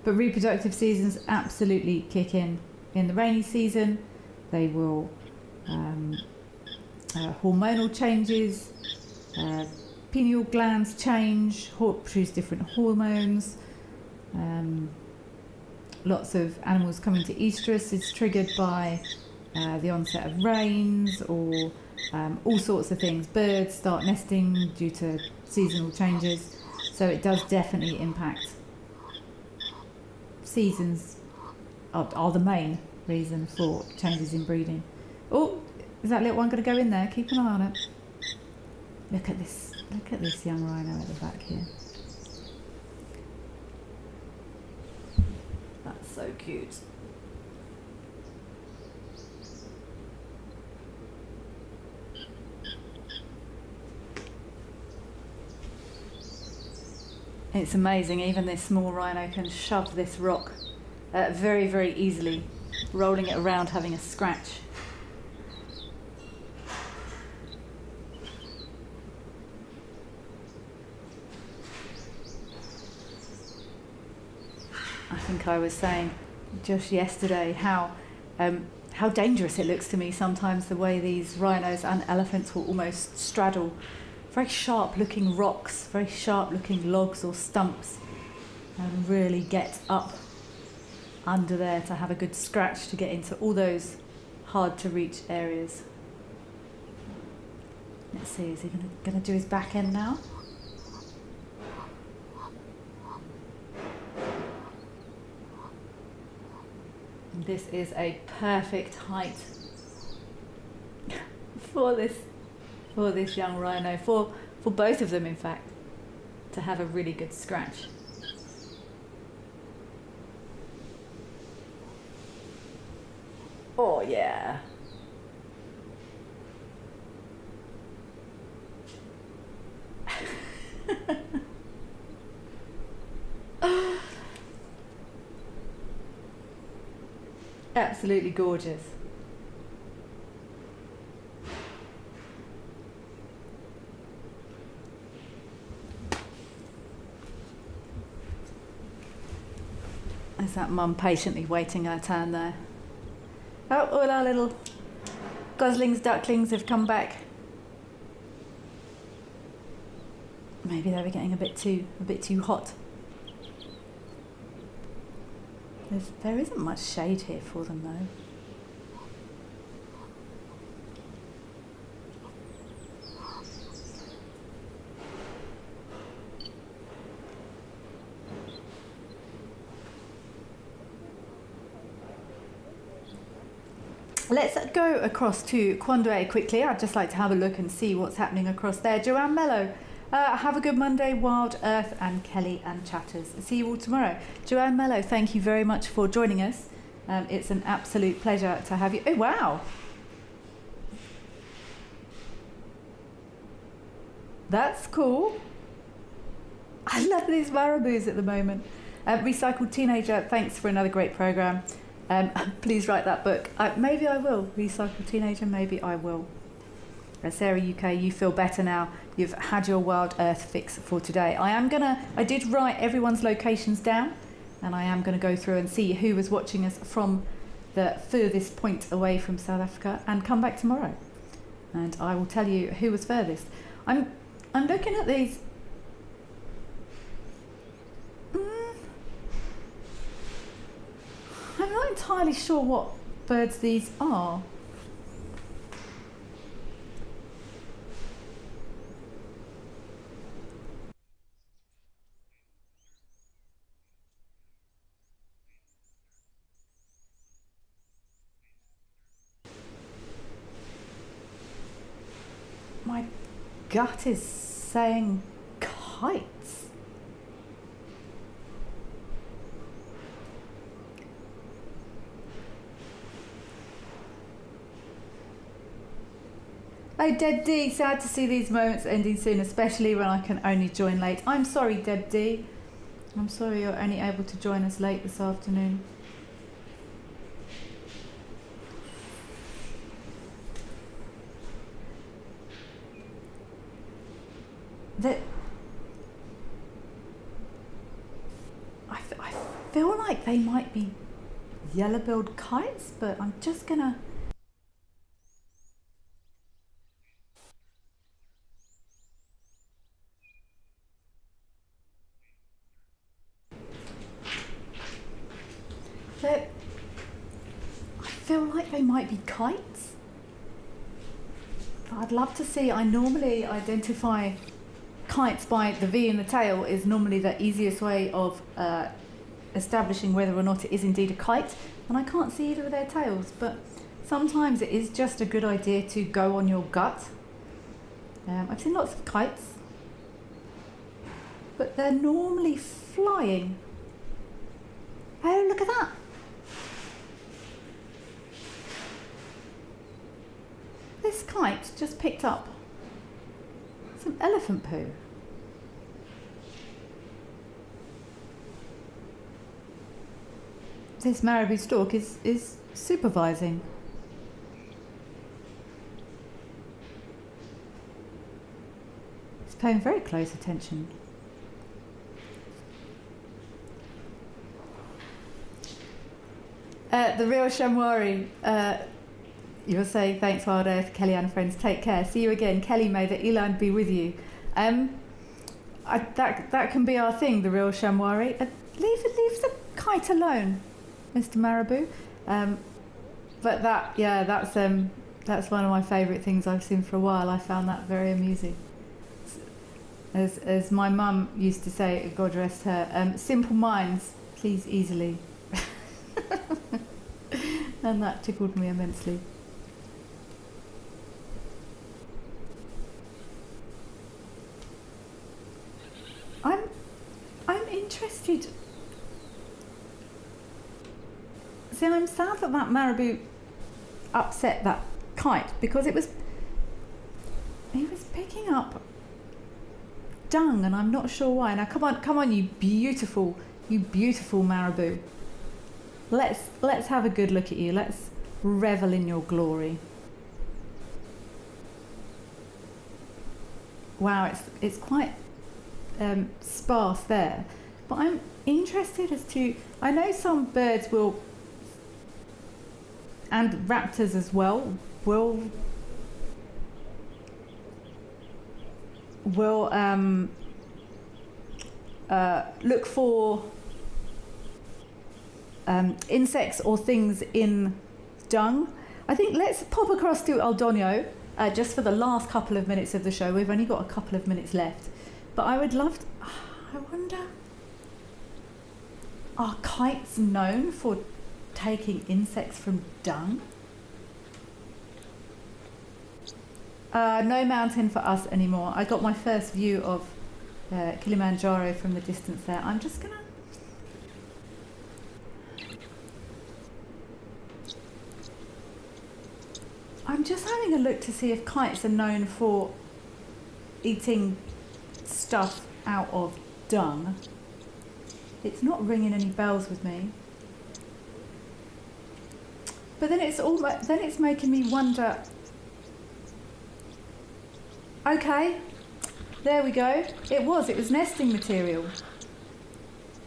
S1: But reproductive seasons absolutely kick in the rainy season. They will hormonal changes, pineal glands change, produce different hormones. Lots of animals coming to estrus is triggered by the onset of rains, or all sorts of things. Birds start nesting due to seasonal changes, so it does definitely impact. Seasons are the main reason for changes in breeding. Oh, is that little one going to go in there? Keep an eye on it. Look at this young rhino at the back here. That's so cute. It's amazing, even this small rhino can shove this rock very, very easily, rolling it around, having a scratch. I think I was saying just yesterday how dangerous it looks to me sometimes, the way these rhinos and elephants will almost straddle very sharp looking rocks, very sharp looking logs or stumps, and really get up under there to have a good scratch to get into all those hard to reach areas. Let's see, is he going to do his back end now? This is a perfect height for this young rhino, for both of them in fact, to have a really good scratch. Oh yeah. Absolutely gorgeous. There's that mum patiently waiting her turn there. Oh, all our little goslings, ducklings have come back. Maybe they were getting a bit too hot. There isn't much shade here for them though. Let's go across to Quandre quickly. I'd just like to have a look and see what's happening across there. Joanne Mello, have a good Monday, Wild Earth and Kelly and Chatters. See you all tomorrow. Joanne Mello, thank you very much for joining us. It's an absolute pleasure to have you. Oh, wow. That's cool. I love these marabous at the moment. Recycled Teenager, thanks for another great programme. Please write that book. Maybe I will. Recycled Teenager, maybe I will. Sarah UK, you feel better now. You've had your Wild Earth fix for today. I did write everyone's locations down, and I am going to go through and see who was watching us from the furthest point away from South Africa and come back tomorrow. And I will tell you who was furthest. I'm looking at these. I'm not entirely sure what birds these are. My gut is saying kites. Oh, Deb D, sad to see these moments ending soon, especially when I can only join late. I'm sorry, Deb D. I'm sorry you're only able to join us late this afternoon. I feel like they might be yellow-billed kites, but I'm just gonna... I feel like they might be kites. I'd love to see. I normally identify kites by the V in the tail is normally the easiest way of establishing whether or not it is indeed a kite, and I can't see either of their tails, but sometimes it is just a good idea to go on your gut. I've seen lots of kites, but they're normally flying. Oh, look at that. This kite just picked up some elephant poo. This marabou stork is supervising. It's paying very close attention. The real Shamwari, you'll say, thanks Wild Earth, Kelly and friends, take care. See you again. Kelly, may the eland be with you. That can be our thing, the real Shamwari. Leave the kite alone. Mr. Marabou. But that's one of my favourite things I've seen for a while. I found that very amusing. As my mum used to say, God rest her, simple minds please easily. And that tickled me immensely. I'm interested. See, I'm sad that Marabou upset that kite, because he was picking up dung, and I'm not sure why. Now come on, you beautiful Marabou. Let's have a good look at you. Let's revel in your glory. Wow, it's quite sparse there, but I'm interested as to, I know some birds will, and raptors as well, will look for insects or things in dung. I think let's pop across to Aldonio just for the last couple of minutes of the show. We've only got a couple of minutes left, but I would love to, I wonder, are kites known for taking insects from dung? No mountain for us anymore. I got my first view of Kilimanjaro from the distance there. I'm just having a look to see if kites are known for eating stuff out of dung. It's not ringing any bells with me. But then it's making me wonder. Okay, there we go. It was nesting material.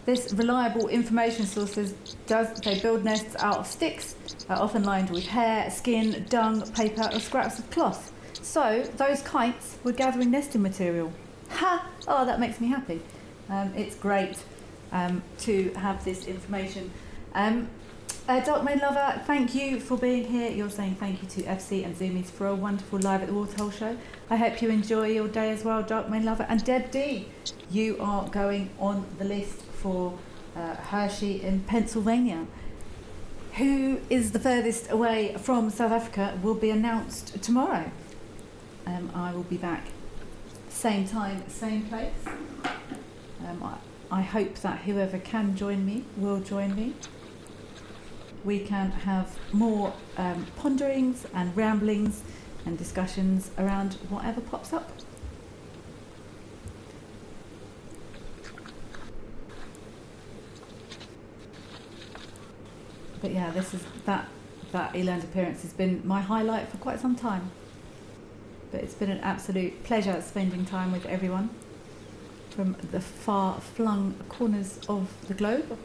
S1: This reliable information source says they build nests out of sticks, often lined with hair, skin, dung, paper, or scraps of cloth. So those kites were gathering nesting material. Ha! Oh, that makes me happy. It's great to have this information. Dark Main Lover, thank you for being here. You're saying thank you to FC and Zoomies for a wonderful live at the Waterhole show. I hope you enjoy your day as well, Dark Main Lover. And Deb D, you are going on the list for Hershey in Pennsylvania. Who is the furthest away from South Africa will be announced tomorrow. I will be back same time, same place. I hope that whoever can join me will join me. We can have more ponderings and ramblings and discussions around whatever pops up. But yeah, this is that Eland appearance has been my highlight for quite some time. But it's been an absolute pleasure spending time with everyone from the far-flung corners of the globe.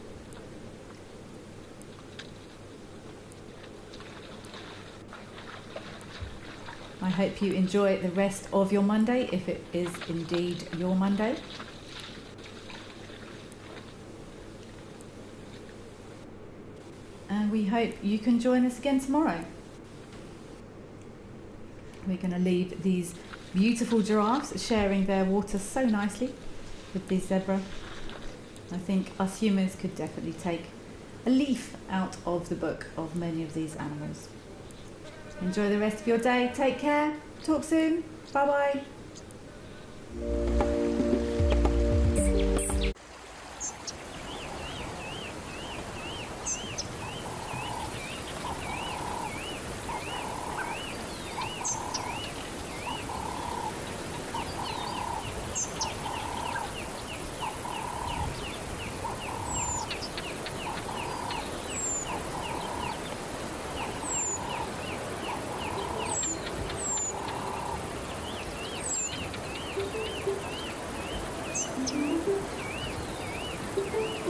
S1: I hope you enjoy the rest of your Monday, if it is indeed your Monday. And we hope you can join us again tomorrow. We're going to leave these beautiful giraffes sharing their water so nicely with the zebra. I think us humans could definitely take a leaf out of the book of many of these animals. Enjoy the rest of your day. Take care. Talk soon. Bye bye.